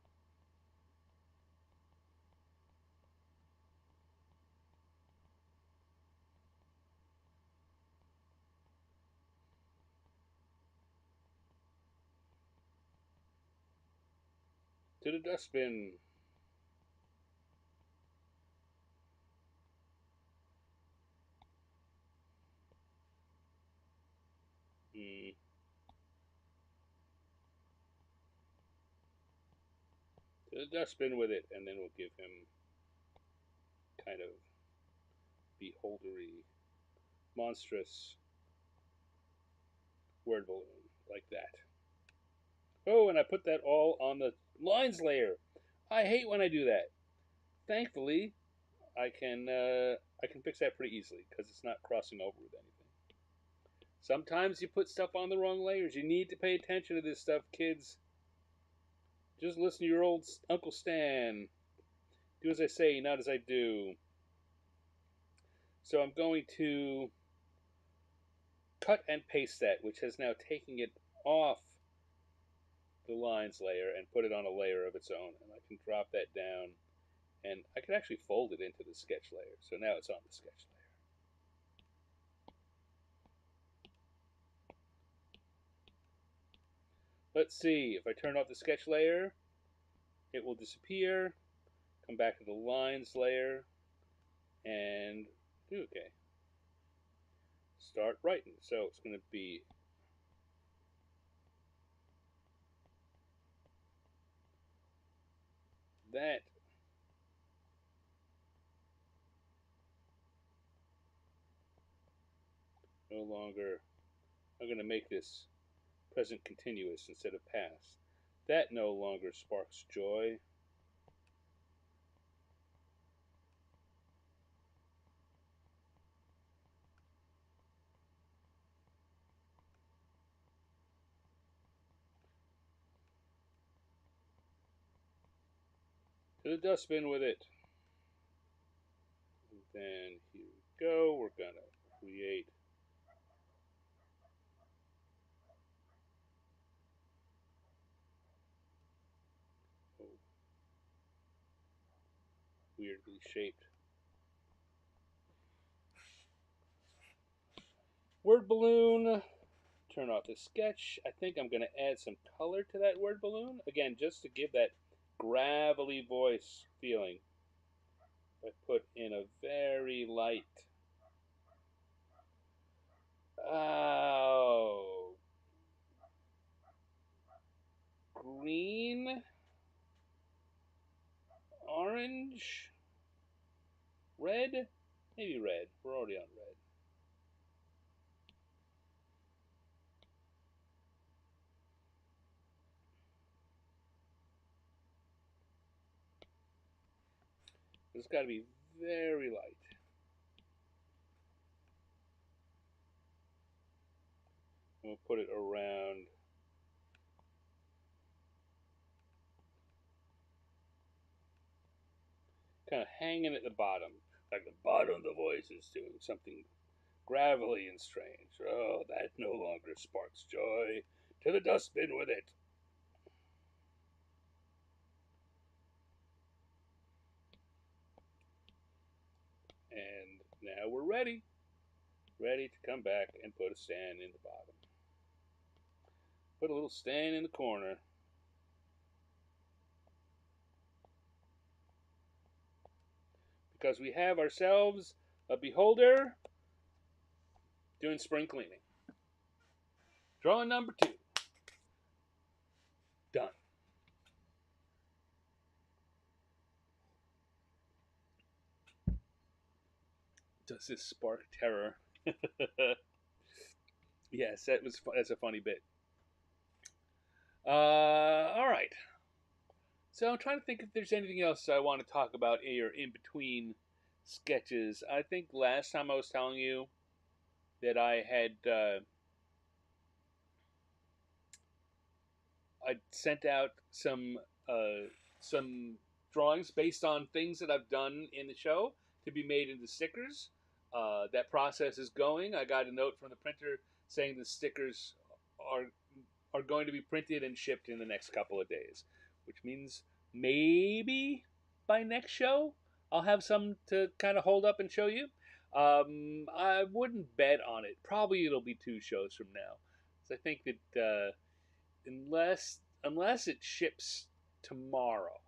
To the dustbin. the dustbin with it, and then we'll give him kind of beholdery, monstrous word balloon like that. Oh, and I put that all on the lines layer. I hate when I do that. Thankfully, I can fix that pretty easily because it's not crossing over with anything. Sometimes you put stuff on the wrong layers. You need to pay attention to this stuff, kids. Just listen to your old Uncle Stan. Do as I say, not as I do. So I'm going to cut and paste that, which has now taken it off the lines layer and put it on a layer of its own. And I can drop that down, and I can actually fold it into the sketch layer. So now it's on the sketch layer. Let's see, if I turn off the sketch layer, it will disappear, come back to the lines layer, and do okay. Start writing. So it's going to be that. No longer, I'm going to make this present continuous instead of past. That no longer sparks joy. To the dustbin with it. And then here we go. We're going to create a weirdly shaped word balloon. Turn off the sketch. I think I'm going to add some color to that word balloon. Again, just to give that gravelly voice feeling. I put in a very light, oh, green, orange, red, maybe red. We're already on red. It's got to be very light. We'll put it around kind of hanging at the bottom. Like the bottom of the voice is doing something gravelly and strange. Oh, that no longer sparks joy. To the dustbin with it. And now we're ready. Ready to come back and put a stand in the bottom. Put a little stand in the corner. Because we have ourselves a beholder doing spring cleaning. Drawing number 2. Done. Does this spark terror? Yes, that's a funny bit. All right. So I'm trying to think if there's anything else I want to talk about here in between sketches. I think last time I was telling you that I sent out some drawings based on things that I've done in the show to be made into stickers. That process is going. I got a note from the printer saying the stickers are are going to be printed and shipped in the next couple of days, which means maybe by next show I'll have some to kind of hold up and show you. I wouldn't bet on it. Probably it'll be 2 shows from now. So I think that unless it ships tomorrow,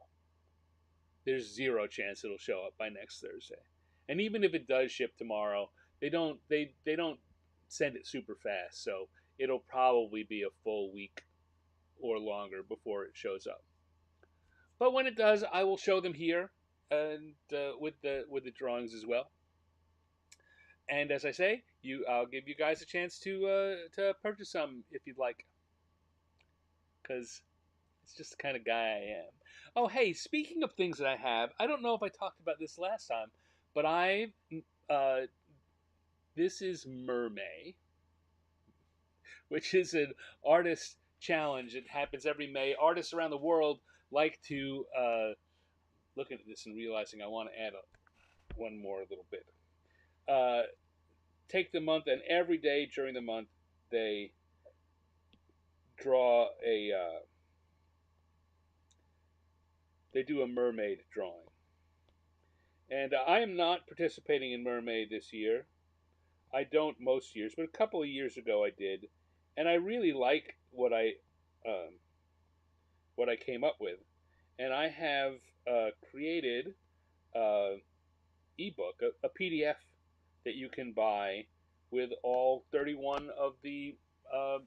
there's zero chance it'll show up by next Thursday. And even if it does ship tomorrow, they don't send it super fast, so it'll probably be a full week or longer before it shows up. But when it does, I will show them here, and with the drawings as well. And as I say, I'll give you guys a chance to purchase some if you'd like, because it's just the kind of guy I am. Oh, hey, speaking of things that I have, I don't know if I talked about this last time, but uh, this is Mermay, which is an artist challenge. It happens every May. Artists around the world like to look at this and realizing I want to add one more little bit. Uh, Take the month, and every day during the month, they draw they do a mermaid drawing. And I am not participating in Mermaid this year. I don't most years, but a couple of years ago I did, and I really like um, what I came up with. And I have created uh, ebook, a PDF that you can buy with all 31 of the all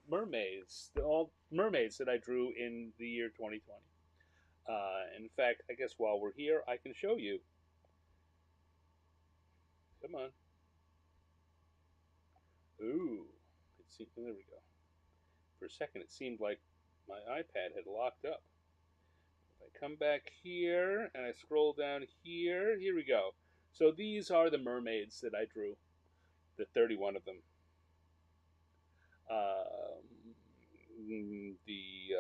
mermaids that I drew in the year 2020. In fact, I guess while we're here, I can show you. Come on. Ooh, there we go. For a second, it seemed like my iPad had locked up. If I come back here and I scroll down here, here we go. So these are the mermaids that I drew, the 31 of them. The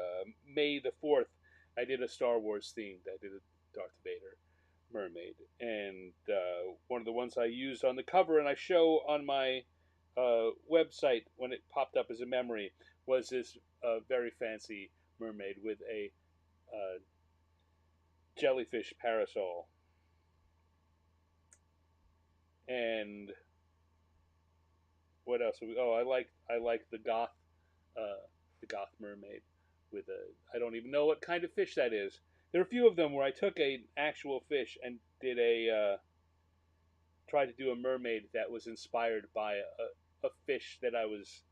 May the 4th, I did a Star Wars themed. I did a Darth Vader mermaid, and one of the ones I used on the cover and I show on my website when it popped up as a memory was this very fancy mermaid with a uh, jellyfish parasol. And what else? Oh, I like the goth mermaid with a, I don't even know what kind of fish that is. There are a few of them where I took a actual fish and did tried to do a mermaid that was inspired by a fish that I was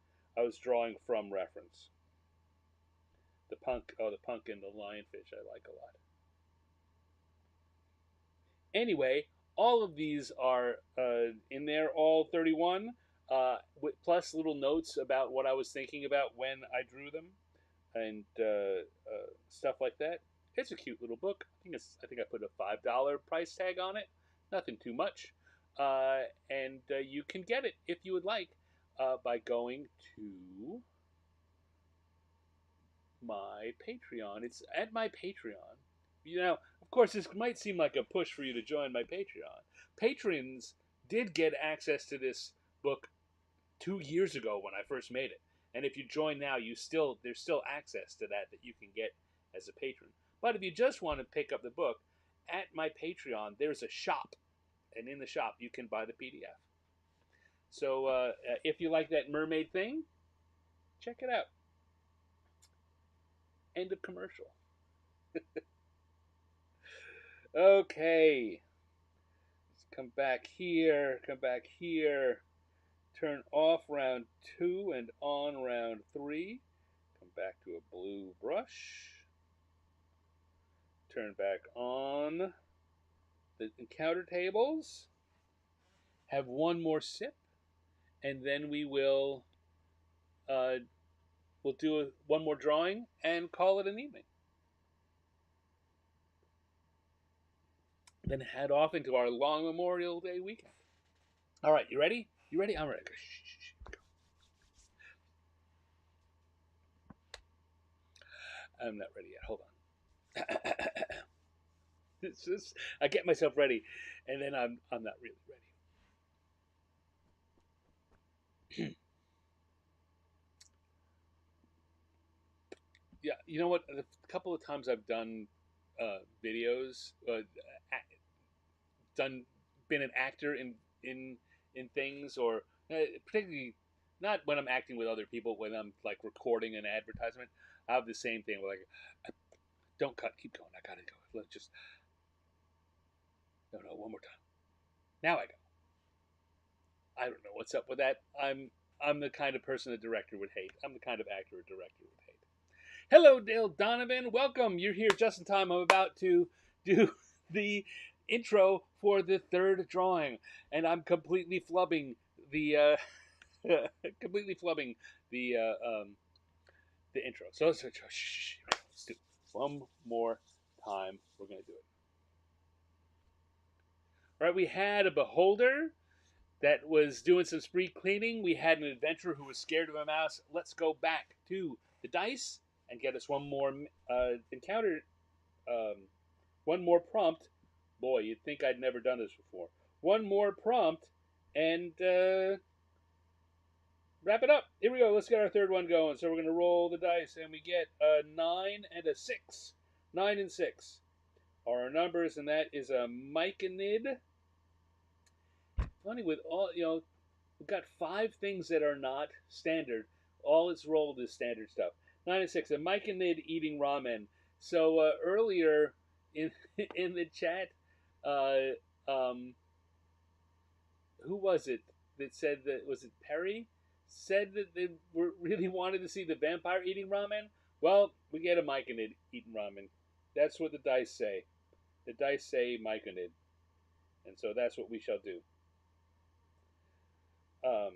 drawing from reference. The pumpkin, the lionfish, I like a lot. Anyway, all of these are in there, all 31, plus little notes about what I was thinking about when I drew them, and stuff like that. It's a cute little book. I think I put a $5 price tag on it. Nothing too much, and you can get it if you would like by going to my Patreon. It's at my Patreon. Of course, this might seem like a push for you to join my Patreon. Patrons did get access to this book 2 years ago when I first made it, and if you join now, there's still access to that you can get as a patron. But if you just want to pick up the book, at my Patreon, there's a shop, and in the shop you can buy the PDF. So if you like that mermaid thing, check it out. End of commercial. Okay. Let's come back here. Come back here. Turn off round 2 and on round 3. Come back to a blue brush. Turn back on the encounter tables. Have one more sip, and then we'll do one more drawing and call it an evening. Then head off into our long Memorial Day weekend. All right, you ready? You ready? I'm ready. I'm not ready yet. Hold on. It's just, I get myself ready, and then I'm not really ready. Yeah, you know what? A couple of times I've done videos, been an actor in things, or particularly not when I'm acting with other people. When I'm like recording an advertisement, I have the same thing. Where like, don't cut, keep going. I gotta go. Let's just no, one more time. Now I go. I don't know what's up with that. I'm the kind of person a director would hate. I'm the kind of actor a director would hate. Hello, Dale Donovan. Welcome. You're here just in time. I'm about to do the intro for the third drawing, and I'm completely flubbing the completely flubbing the the intro. So shh, let's do it one more time. We're gonna do it. All right. We had a beholder that was doing some spree cleaning. We had an adventurer who was scared of a mouse. Let's go back to the dice and get us one more encounter, um, one more prompt. Boy, you'd think I'd never done this before. One more prompt and wrap it up. Here we go. Let's get our third one going. So we're going to roll the dice and we get a 9 and a 6. 9 and 6 are our numbers, and that is a Myconid. Funny with all, we've got 5 things that are not standard. All it's rolled is standard stuff. 9 and 6. A Myconid eating ramen. So earlier in in the chat, uh, um, who was it that said that, was it Perry? Said that they were really wanted to see the vampire eating ramen. Well, we get a Myconid eating ramen. That's what the dice say. The dice say Myconid, and so that's what we shall do. Um,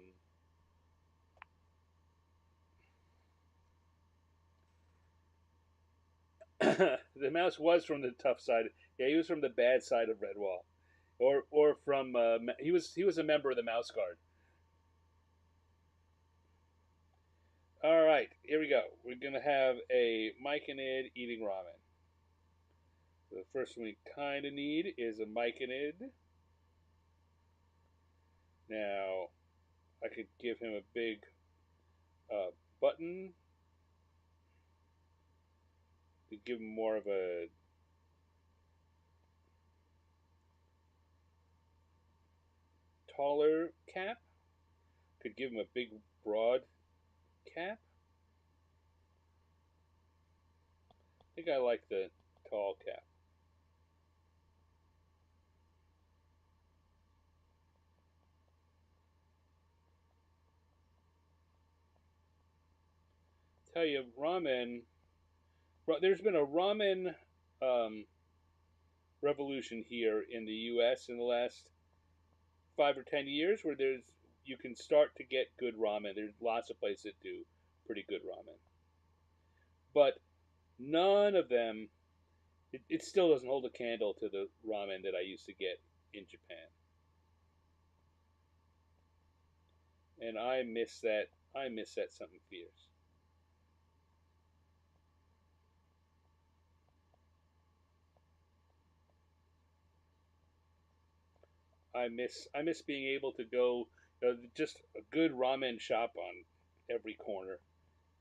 the mouse was from the tough side. Yeah, he was from the bad side of Redwall, or from he was a member of the Mouse Guard. All right, here we go. We're gonna have a Myconid eating ramen. So the first one we kind of need is a Myconid. Now, I could give him a big button to give him more of a taller cap. Could give him a big broad cap. I think I like the tall cap. Tell you, ramen. There's been a ramen um, revolution here in the U.S. in the last 5 or 10 years, where you can start to get good ramen. There's lots of places that do pretty good ramen, but none of them. It still doesn't hold a candle to the ramen that I used to get in Japan, and I miss that. I miss that something fierce. I miss being able to go, just a good ramen shop on every corner.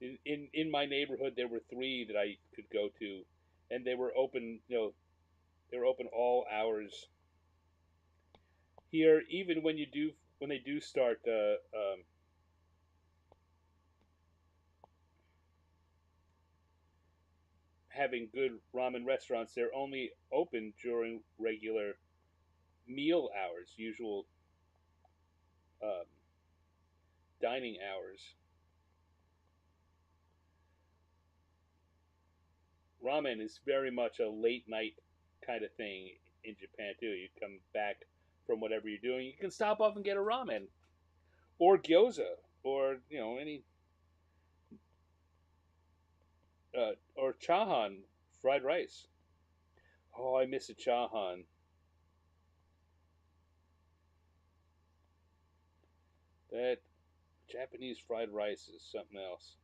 In my neighborhood, there were 3 that I could go to, and they were open. They were open all hours. Here, even when they do start having good ramen restaurants, they're only open during regular meal hours, usual um, dining hours. Ramen is very much a late night kind of thing in Japan too. You come back from whatever you're doing, you can stop off and get a ramen or gyoza or any or chahan, fried rice. Oh, I miss a chahan. That Japanese fried rice is something else.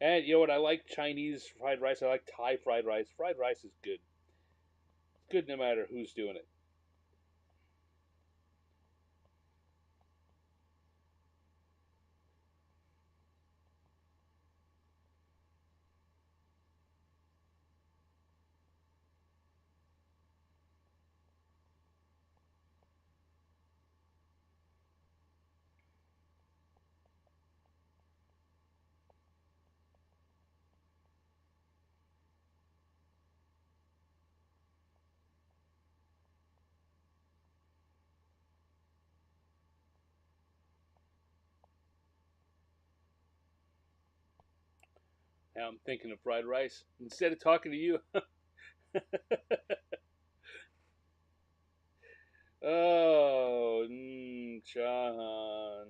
And you know what? I like Chinese fried rice. I like Thai fried rice. Fried rice is good. It's good no matter who's doing it. Now I'm thinking of fried rice. Instead of talking to you, oh, Chahan.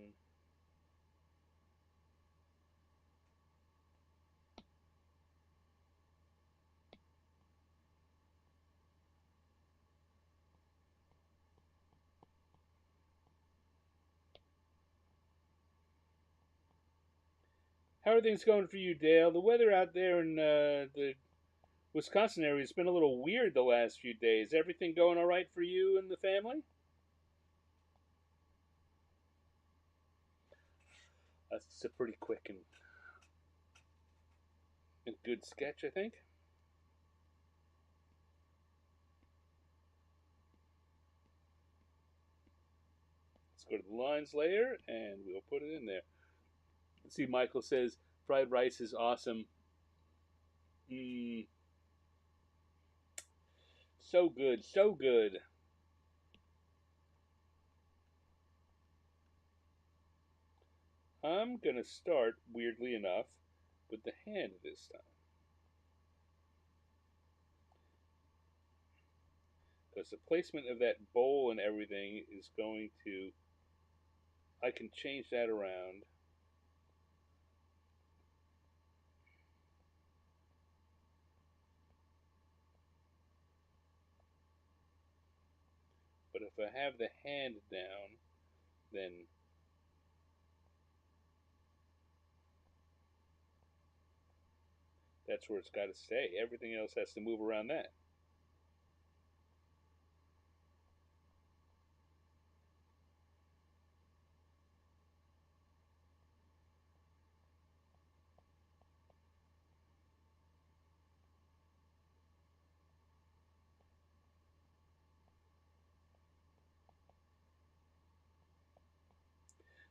How are things going for you, Dale? The weather out there in the Wisconsin area has been a little weird the last few days. Everything going all right for you and the family? That's a pretty quick and good sketch, I think. Let's go to the lines layer and we'll put it in there. Let's see, Michael says fried rice is awesome. Mm, so good, so good. I'm gonna start, weirdly enough, with the hand this time. Because the placement of that bowl and everything is going to, I can change that around. But if I have the hand down, then that's where it's got to stay. Everything else has to move around that.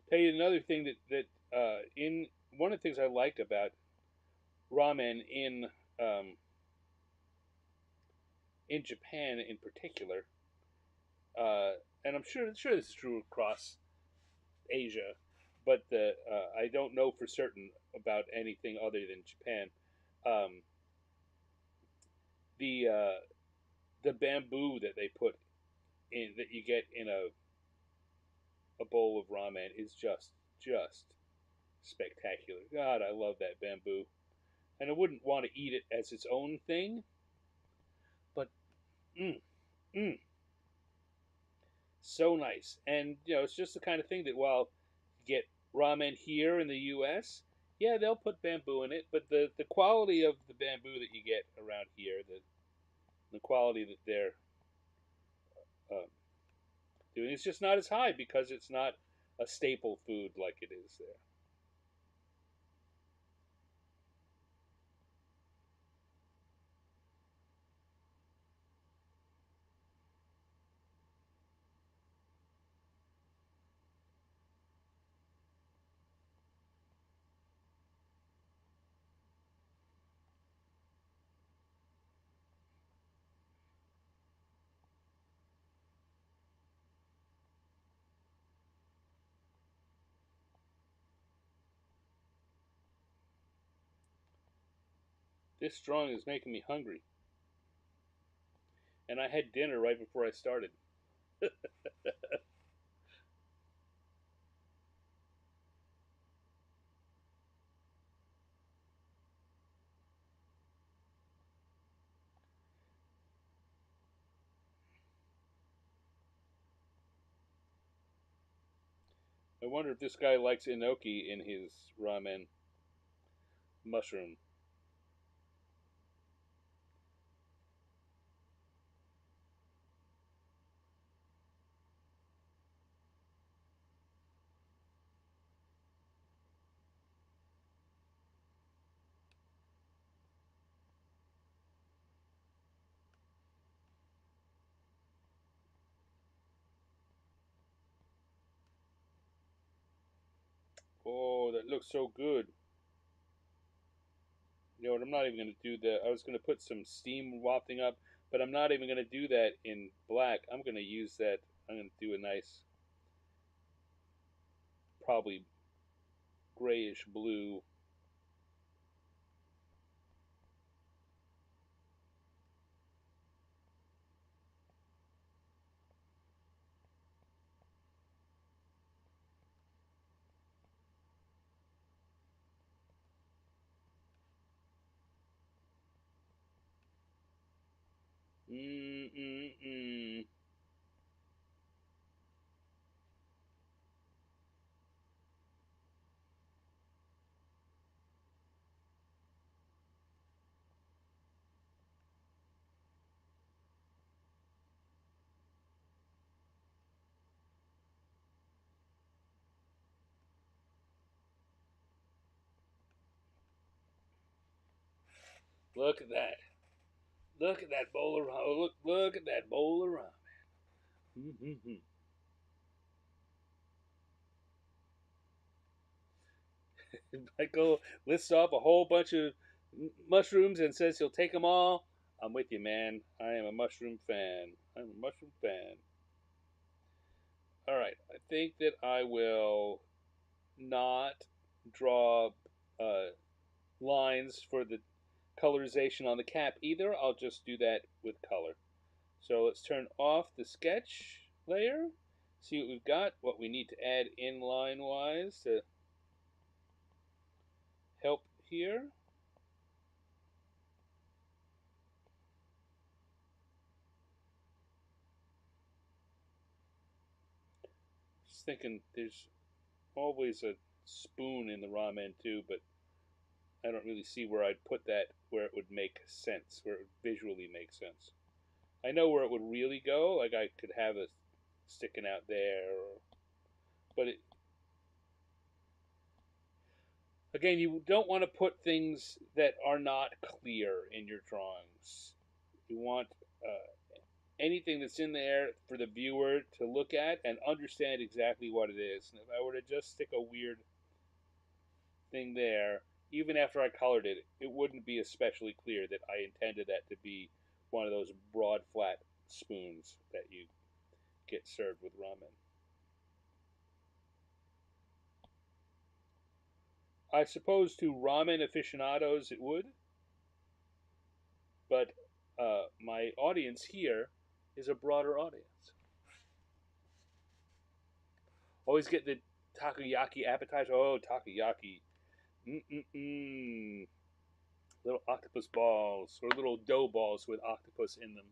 Tell you another thing that in one of the things I like about ramen in Japan in particular, uh, and I'm sure this is true across Asia, but I don't know for certain about anything other than Japan. Um, the the bamboo that they put in that you get in a bowl of ramen is just spectacular. God, I love that bamboo, and I wouldn't want to eat it as its own thing, but mm, mm, so nice. And it's just the kind of thing that while you get ramen here in the U.S., yeah, they'll put bamboo in it, but the quality of the bamboo that you get around here, the quality that they're um, doing, is just not as high because it's not a staple food like it is there. This strong is making me hungry, and I had dinner right before I started. I wonder if this guy likes enoki in his ramen mushroom. Oh, that looks so good. You know what? I'm not even going to do that. I was going to put some steam wafting up, but I'm not even going to do that in black. I'm going to use that. I'm going to do a nice, probably grayish blue Mm, mm, mm. Look at that. Look at that bowl of ramen. Look at that bowl of ramen. Mm-hmm. Michael lists off a whole bunch of mushrooms and says he'll take them all. I'm with you, man. I am a mushroom fan. I'm a mushroom fan. All right. I think that I will not draw uh, lines for the colorization on the cap either. I'll just do that with color. So let's turn off the sketch layer. See what we've got, what we need to add in line wise to help here. Just thinking there's always a spoon in the ramen too, but I don't really see where I'd put that where it would make sense, where it would visually make sense. I know where it would really go, like I could have it sticking out there, but again, you don't want to put things that are not clear in your drawings. You want anything that's in there for the viewer to look at and understand exactly what it is. And if I were to just stick a weird thing there, even after I colored it, it wouldn't be especially clear that I intended that to be one of those broad, flat spoons that you get served with ramen. I suppose to ramen aficionados it would, but my audience here is a broader audience. Always get the takoyaki appetizer. Oh, takoyaki. Mm-mm-mm. Little octopus balls or little dough balls with octopus in them.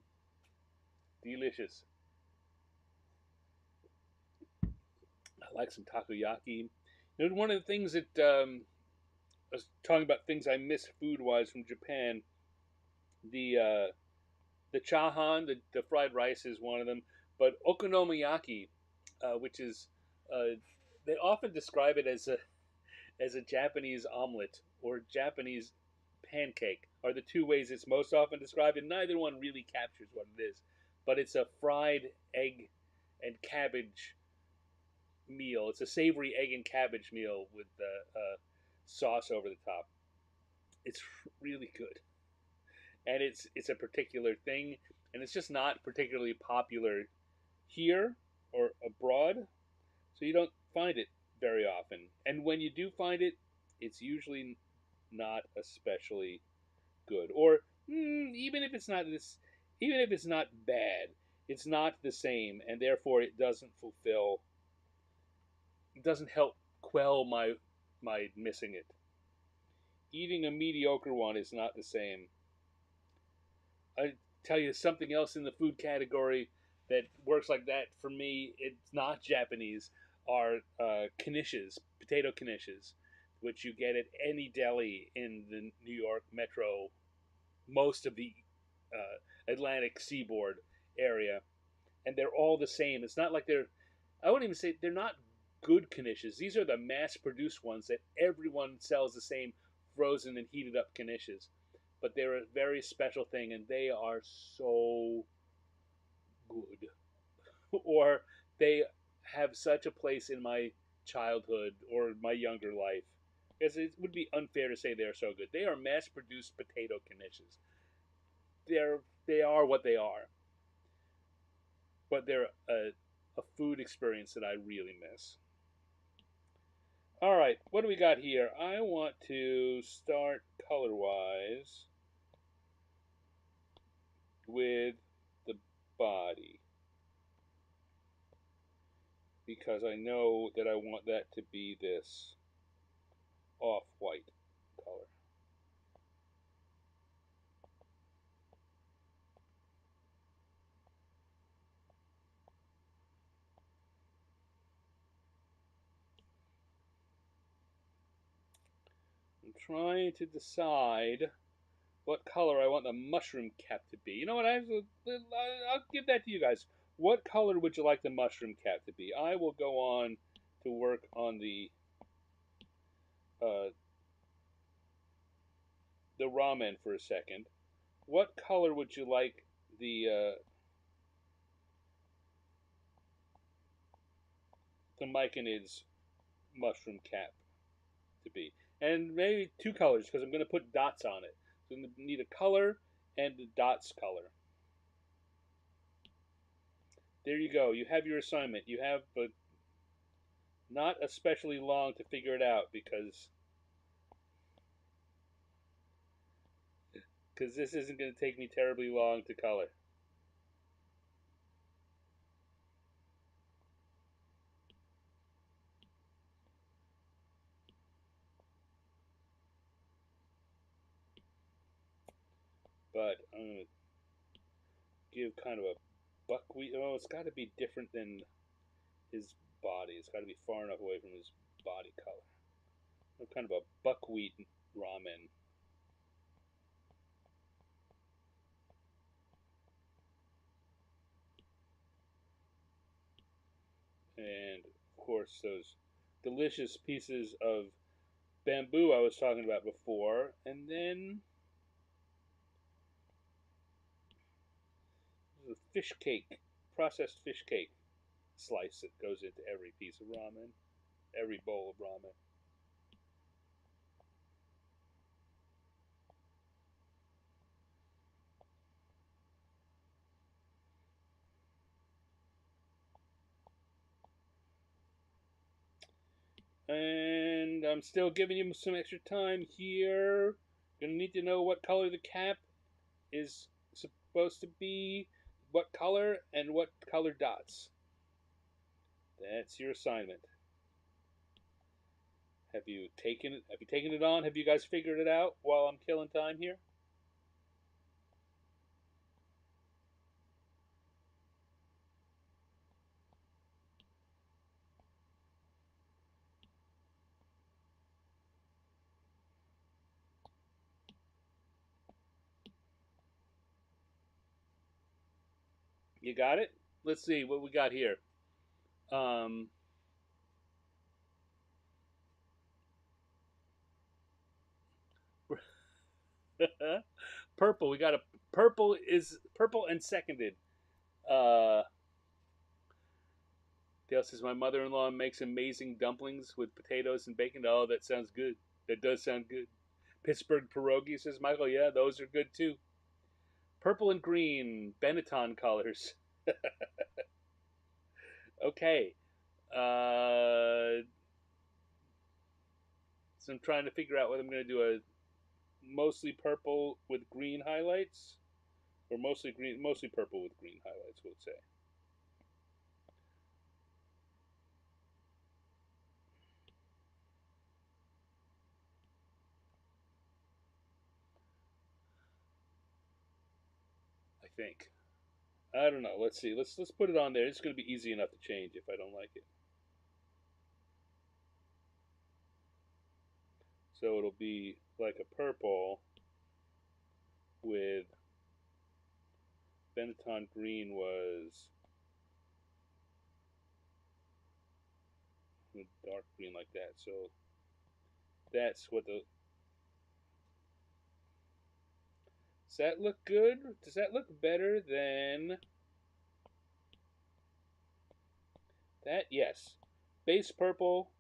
Delicious. I like some takoyaki. You know, one of the things that I was talking about things I miss food wise from Japan. The chahan, the fried rice is one of them, but okonomiyaki, which is they often describe it as a Japanese omelet or Japanese pancake are the two ways it's most often described, and neither one really captures what it is. But it's a fried egg and cabbage meal. It's a savory egg and cabbage meal with the sauce over the top. It's really good, and it's a particular thing, and it's just not particularly popular here or abroad, so you don't find it very often. And when you do find it, it's usually not especially good, or even if it's not this, even if it's not bad, it's not the same, and therefore it doesn't fulfill, it doesn't help quell my missing it. Eating a mediocre one is not the same. I tell you something else in the food category that works like that for me. It's not Japanese. Are knishes, potato knishes, which you get at any deli in the New York metro, most of the Atlantic seaboard area, and they're all the same. It's not like they're. I wouldn't even say they're not good knishes. These are the mass-produced ones that everyone sells the same frozen and heated up knishes, but they're a very special thing, and they are so good. Or they have such a place in my childhood or my younger life. Because it would be unfair to say they're so good. They are mass-produced potato knishes. They are what they are, but they're a food experience that I really miss. All right, what do we got here? I want to start color wise with the body because I know that I want that to be this off white color. trying to decide what color I want the mushroom cap to be. You know what? I'll give that to you guys. What color would you like the mushroom cap to be? I will go on to work on uh, the ramen for a second. What color would you like the Myconid's mushroom cap to be? And maybe two colors because I'm going to put dots on it. So I'm going to need a color and the dots color. There you go. You have your assignment. You have but not especially long to figure it out because this isn't going to take me terribly long to color. But I'm going to give kind of a buckwheat. Oh, it's got to be different than his body. It's got to be far enough away from his body color. Kind of a buckwheat ramen. And of course, those delicious pieces of bamboo I was talking about before. And then the fish cake, processed fish cake slice that goes into every piece of ramen, every bowl of ramen. And I'm still giving you some extra time here. Gonna need to know what color the cap is supposed to be, what color, and what color dots. That's your assignment. Have you taken it on? Have you guys figured it out while I'm killing time here? You got it? Let's see what we got here. Um, purple. We got a purple and seconded. Uh, Dale says my mother-in-law makes amazing dumplings with potatoes and bacon. Oh, that sounds good. That does sound good. Pittsburgh pierogi says Michael. Yeah, those are good too. Purple and green Benetton colors. Okay. So I'm trying to figure out whether I'm going to do a mostly purple with green highlights or mostly purple with green highlights. We'll say. I think. I don't know. Let's see. Let's put it on there. It's going to be easy enough to change if I don't like it. So it'll be like a purple with Benetton green was dark green like that. So that's what the. Does that look good? Does that look better than that? Yes. Base purple.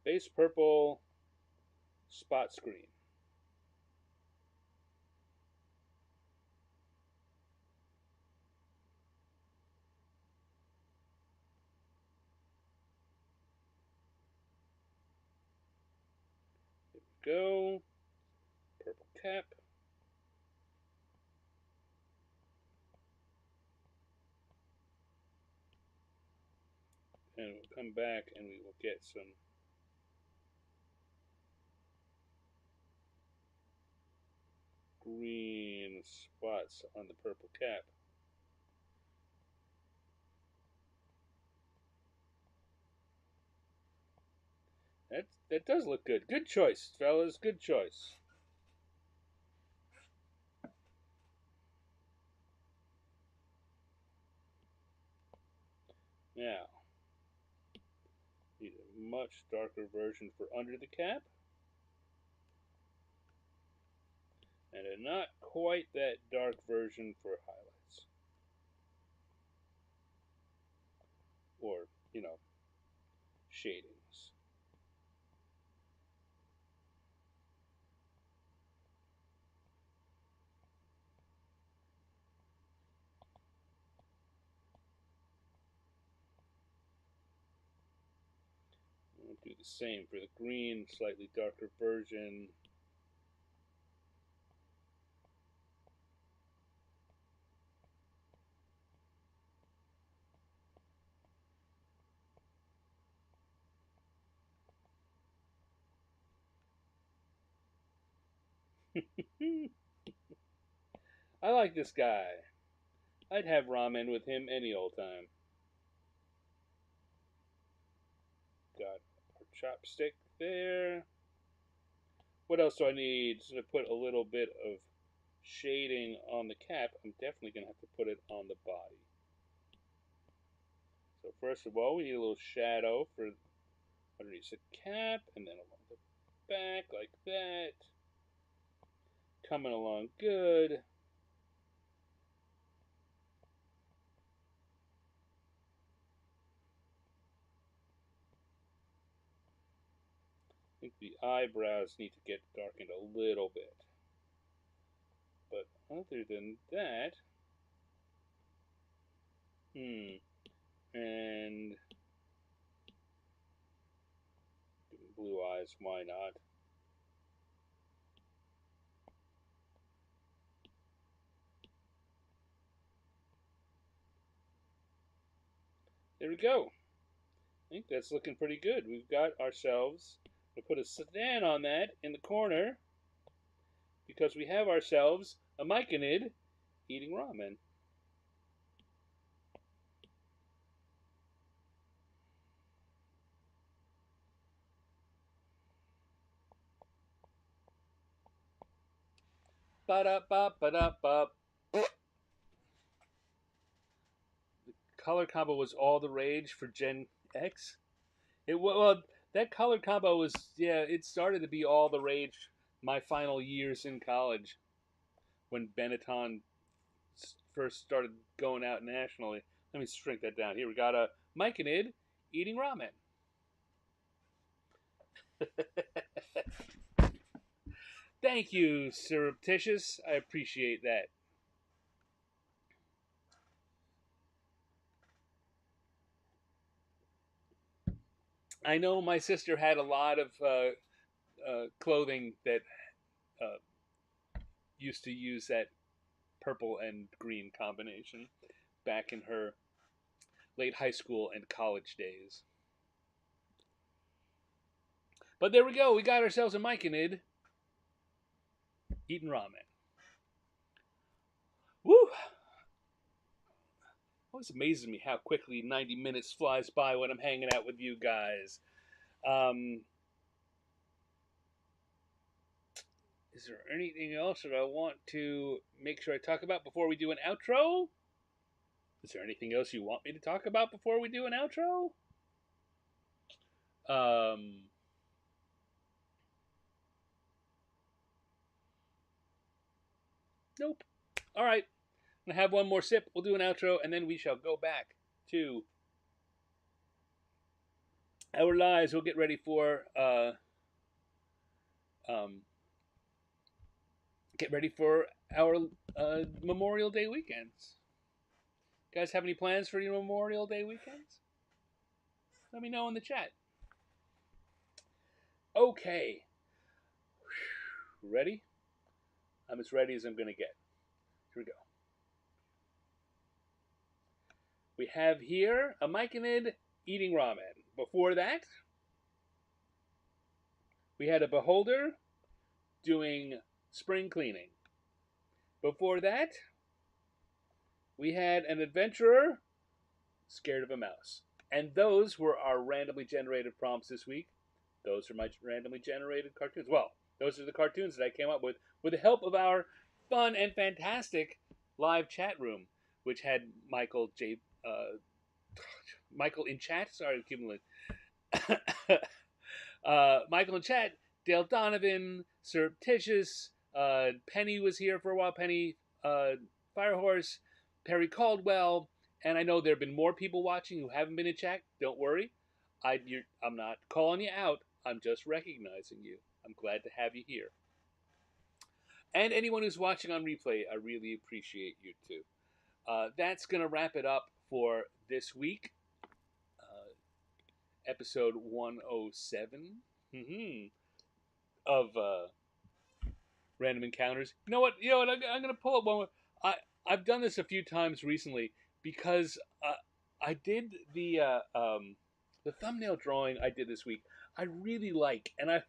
Base purple spot screen. There we go. Purple cap. And we'll come back and we will get some green spots on the purple cap. That does look good. Good choice, fellas. Good choice. Now, need a much darker version for under the cap, and a not quite that dark version for highlights. Or, shadings. We'll do the same for the green, slightly darker version. I like this guy. I'd have ramen with him any old time. Got our chopstick there. What else do I need? So to put a little bit of shading on the cap, I'm definitely going to have to put it on the body. So first of all, we need a little shadow for underneath the cap, and then along the back like that. Coming along good. I think the eyebrows need to get darkened a little bit. But other than that, and blue eyes, why not? There we go. I think that's looking pretty good. We've got ourselves, to put a sedan on that in the corner, because we have ourselves a Myconid eating ramen. Ba-da-ba-ba-da-ba. The color combo was all the rage for Gen X. That color combo was, yeah, it started to be all the rage my final years in college when Benetton first started going out nationally. Let me shrink that down. Here we got a Myconid eating ramen. Thank you, surreptitious. I appreciate that. I know my sister had a lot of clothing that uh, used to use that purple and green combination back in her late high school and college days. But there we go. We got ourselves a Myconid eating ramen. Woo! Always amazes me how quickly 90 minutes flies by when I'm hanging out with you guys. Um, is there anything else that I want to make sure I talk about before we do an outro? Is there anything else you want me to talk about before we do an outro? Um, nope. All right. I'm going to have one more sip. We'll do an outro, and then we shall go back to our lives. We'll get ready for um, our Memorial Day weekends. You guys have any plans for your Memorial Day weekends? Let me know in the chat. Okay. Ready? I'm as ready as I'm going to get. Here we go. We have here a Myconid eating ramen. Before that, we had a beholder doing spring cleaning. Before that, we had an adventurer scared of a mouse. And those were our randomly generated prompts this week. those are my randomly generated cartoons. Well, those are the cartoons that I came up with the help of our fun and fantastic live chat room, which had Michael in chat. Sorry, equivalent. Michael in chat. Dale Donovan, Surreptitious, Penny was here for a while. Penny, Firehorse, Perry Caldwell, and I know there have been more people watching who haven't been in chat. Don't worry, I'm not calling you out. I'm just recognizing you. I'm glad to have you here. And anyone who's watching on replay, I really appreciate you too. That's going to wrap it up for this week. Episode 107 of Random Encounters. You know what? I'm going to pull up one more. I've done this a few times recently because I did the thumbnail drawing I did this week. I really like, and I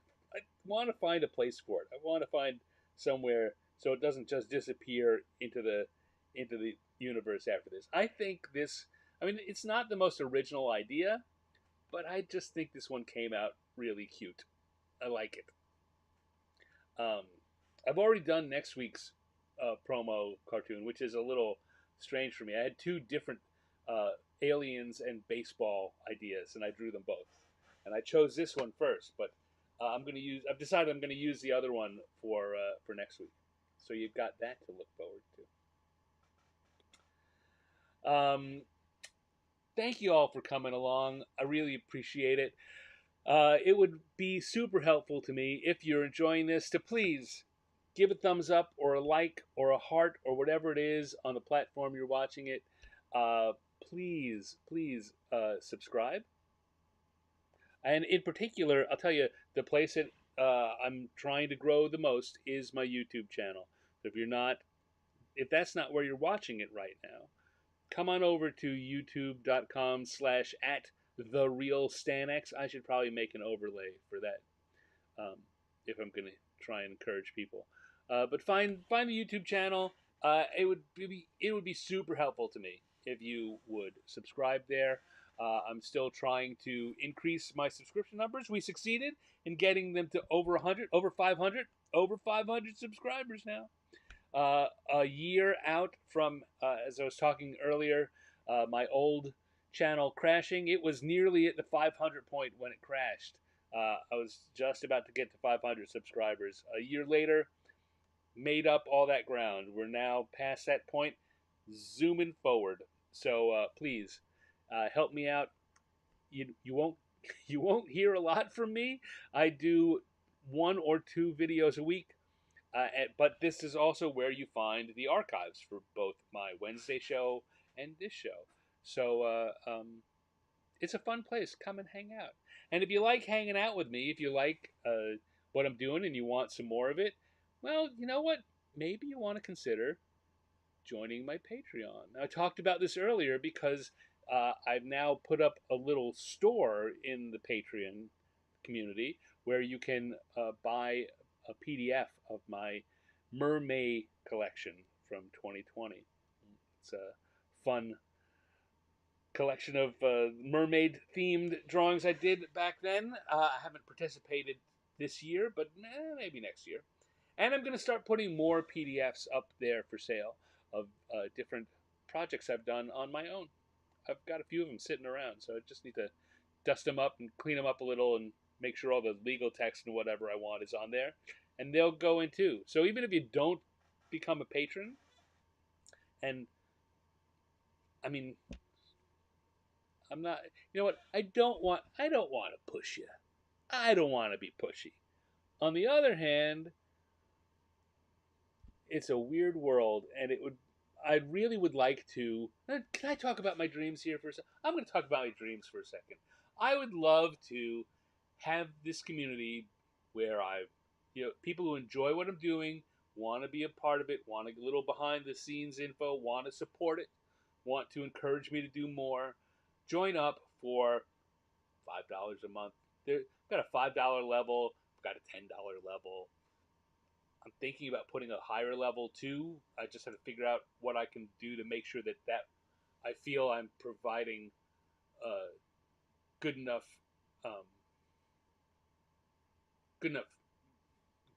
want to find a place for it. I want to find somewhere so it doesn't just disappear into the universe after this. I think this. I mean, it's not the most original idea, but I just think this one came out really cute. I like it. I've already done next week's promo cartoon, which is a little strange for me. I had two different aliens and baseball ideas, and I drew them both. And I chose this one first, but I've decided I'm going to use the other one for next week. So you've got that to look forward to. Thank you all for coming along. I really appreciate it. It would be super helpful to me if you're enjoying this to please give a thumbs up or a like or a heart or whatever it is on the platform you're watching it. Please subscribe. And in particular, I'll tell you, the place that I'm trying to grow the most is my YouTube channel. So if that's not where you're watching it right now, come on over to youtube.com/@TheRealStanX. I should probably make an overlay for that if I'm going to try and encourage people. But find the YouTube channel. It would be super helpful to me if you would subscribe there. I'm still trying to increase my subscription numbers. We succeeded in getting them to over 100, over 500 subscribers now. A year out from, as I was talking earlier, my old channel crashing. It was nearly at the 500 point when it crashed. I was just about to get to 500 subscribers. A year later, made up all that ground. We're now past that point, zooming forward. So please help me out. You won't you won't hear a lot from me. I do 1 or 2 videos a week. But this is also where you find the archives for both my Wednesday show and this show. So it's a fun place. Come and hang out. And if you like hanging out with me, if you like what I'm doing and you want some more of it, well, you know what? Maybe you want to consider joining my Patreon. I talked about this earlier because I've now put up a little store in the Patreon community where you can buy a PDF of my Mermaid collection from 2020. It's a fun collection of mermaid themed drawings I did back then. I haven't participated this year, but maybe next year. And I'm going to start putting more PDFs up there for sale of different projects I've done on my own. I've got a few of them sitting around, so I just need to dust them up and clean them up a little and make sure all the legal text and whatever I want is on there. And they'll go in too. So even if you don't become a patron, and I mean, I'm not, you know what? I don't want to push you. I don't want to be pushy. On the other hand, it's a weird world, and I really would like to. Can I talk about my dreams here for a second? I'm going to talk about my dreams for a second. I would love to have this community where people who enjoy what I'm doing, want to be a part of it, want a little behind the scenes info, want to support it, want to encourage me to do more, join up for $5 a month. I've got a $5 level, I've got a $10 level. I'm thinking about putting a higher level too. I just have to figure out what I can do to make sure that I feel I'm providing good enough good enough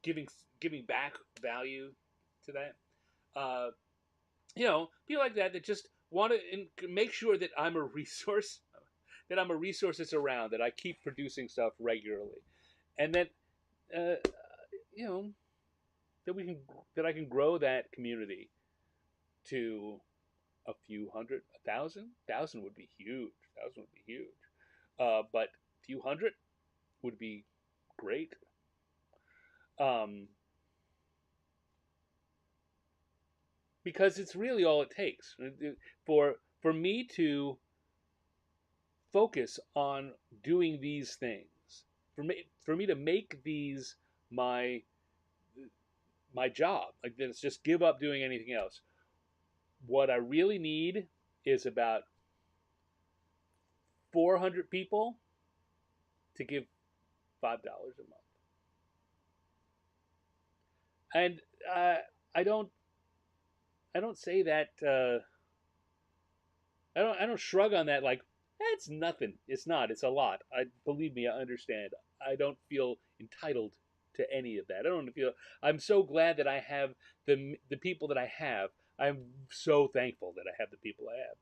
giving giving back value to that. Uh, people like that just want to make sure that I'm a resource, that I'm a resource that's around, that I keep producing stuff regularly, and that uh, you know that we can that I can grow that community to a few hundred, 1,000. 1,000 would be huge. 1,000 would be huge. But a few hundred would be great. Um, because it's really all it takes for me to focus on doing these things. For me to make these my my job. Like, let's just give up doing anything else. What I really need is about 400 people to give $5 a month. And uh, I don't I don't say that I don't shrug on that like that's nothing. It's not. It's a lot. I believe me. I understand. I don't feel entitled to any of that. I don't feel. I'm so glad that I have the people that I have. I'm so thankful that I have the people I have.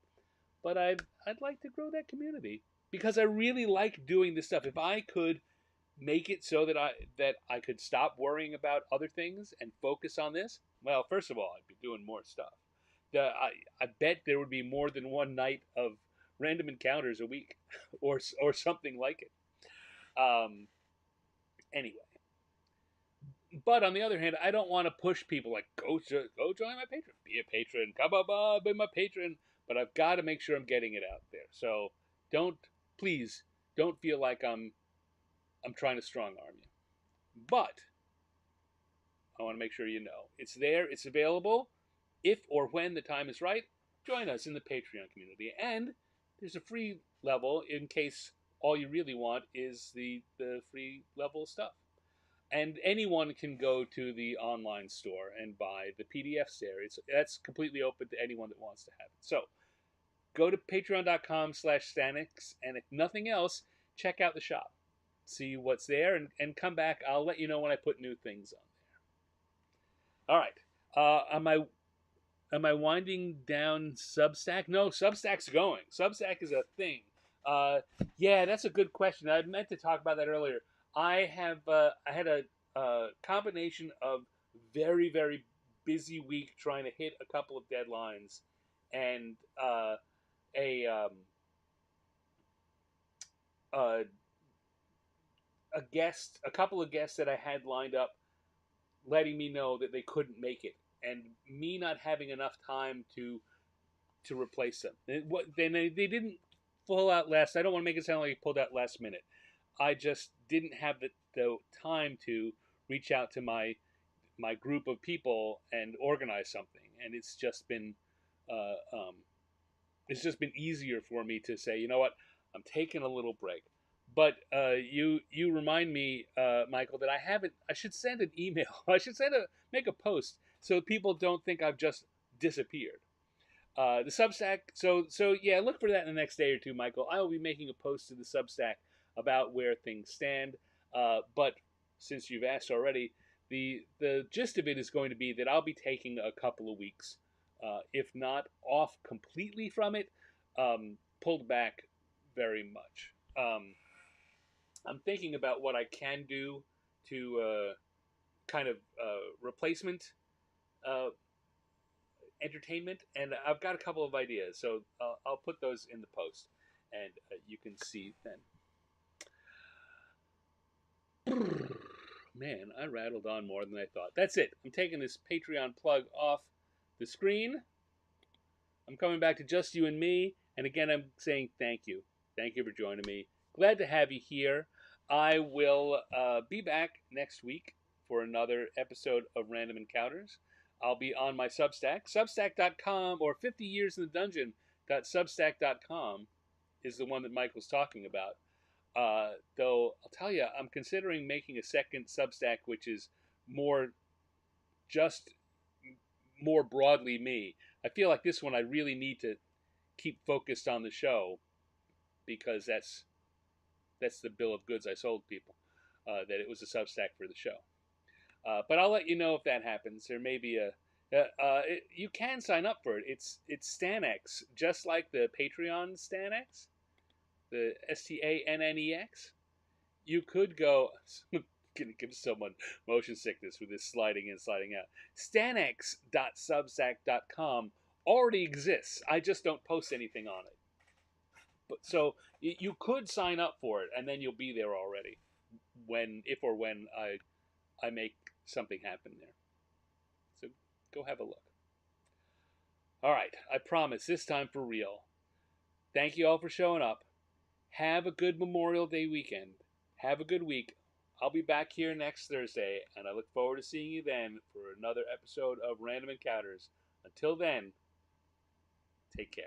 But I'd like to grow that community because I really like doing this stuff. If I could make it so that I could stop worrying about other things and focus on this, well, first of all, I'd be doing more stuff. I bet there would be more than one night of random encounters a week, or something like it. Anyway, but on the other hand, I don't want to push people like go join my Patreon, be a patron, come on, be my patron. But I've got to make sure I'm getting it out there. So don't please don't feel like I'm trying to strong arm you. But I want to make sure you know it's there, it's available. If or when the time is right, join us in the Patreon community. And there's a free level in case all you really want is the free level stuff. And anyone can go to the online store and buy the PDFs there. That's completely open to anyone that wants to have it. So go to patreon.com/Stanix, and if nothing else, check out the shop. See what's there, and come back. I'll let you know when I put new things on there. All right. Am I winding down Substack? No, Substack's going. Substack is a thing. Uh, yeah, that's a good question. I meant to talk about that earlier. I had a combination of very very busy week trying to hit a couple of deadlines, and a uh, a couple of guests that I had lined up letting me know that they couldn't make it, and me not having enough time to replace them. They didn't pull out last. I don't want to make it sound like he pulled out last minute. I just didn't have the time to reach out to my group of people and organize something, and uh, um, it's just been easier for me to say, you know what, I'm taking a little break. But you remind me, Michael, that I haven't. I should send an email. I should make a post so people don't think I've just disappeared. The Substack. So yeah, look for that in the next day or two, Michael. I will be making a post to the Substack about where things stand. But since you've asked already, the gist of it is going to be that I'll be taking a couple of weeks, if not off completely from it, pulled back very much. I'm thinking about what I can do to kind of replacement uh, entertainment, and I've got a couple of ideas, so I'll put those in the post, and you can see then. Man, I rattled on more than I thought. That's it. I'm taking this Patreon plug off the screen. I'm coming back to just you and me, and again, I'm saying thank you. Thank you for joining me. Glad to have you here. I will be back next week for another episode of Random Encounters. I'll be on my Substack, substack.com, or 50 years in the dungeon.substack.com is the one that Michael's talking about. Though I'll tell you, I'm considering making a second Substack, which is more just more broadly me. I feel like this one I really need to keep focused on the show because that's the bill of goods I sold people. that it was a Substack for the show. But I'll let you know if that happens. There may be you can sign up for it. It's StanX, just like the Patreon StanX, the STANNEX. You could go. Gonna give someone motion sickness with this sliding in, sliding out. Stanx.substack.com already exists. I just don't post anything on it. But so you could sign up for it, and then you'll be there already if or when I make something happen there. So go have a look. All right, I promise this time for real. Thank you all for showing up. Have a good Memorial Day weekend. Have a good week. I'll be back here next Thursday, and I look forward to seeing you then for another episode of Random Encounters. Until then, take care.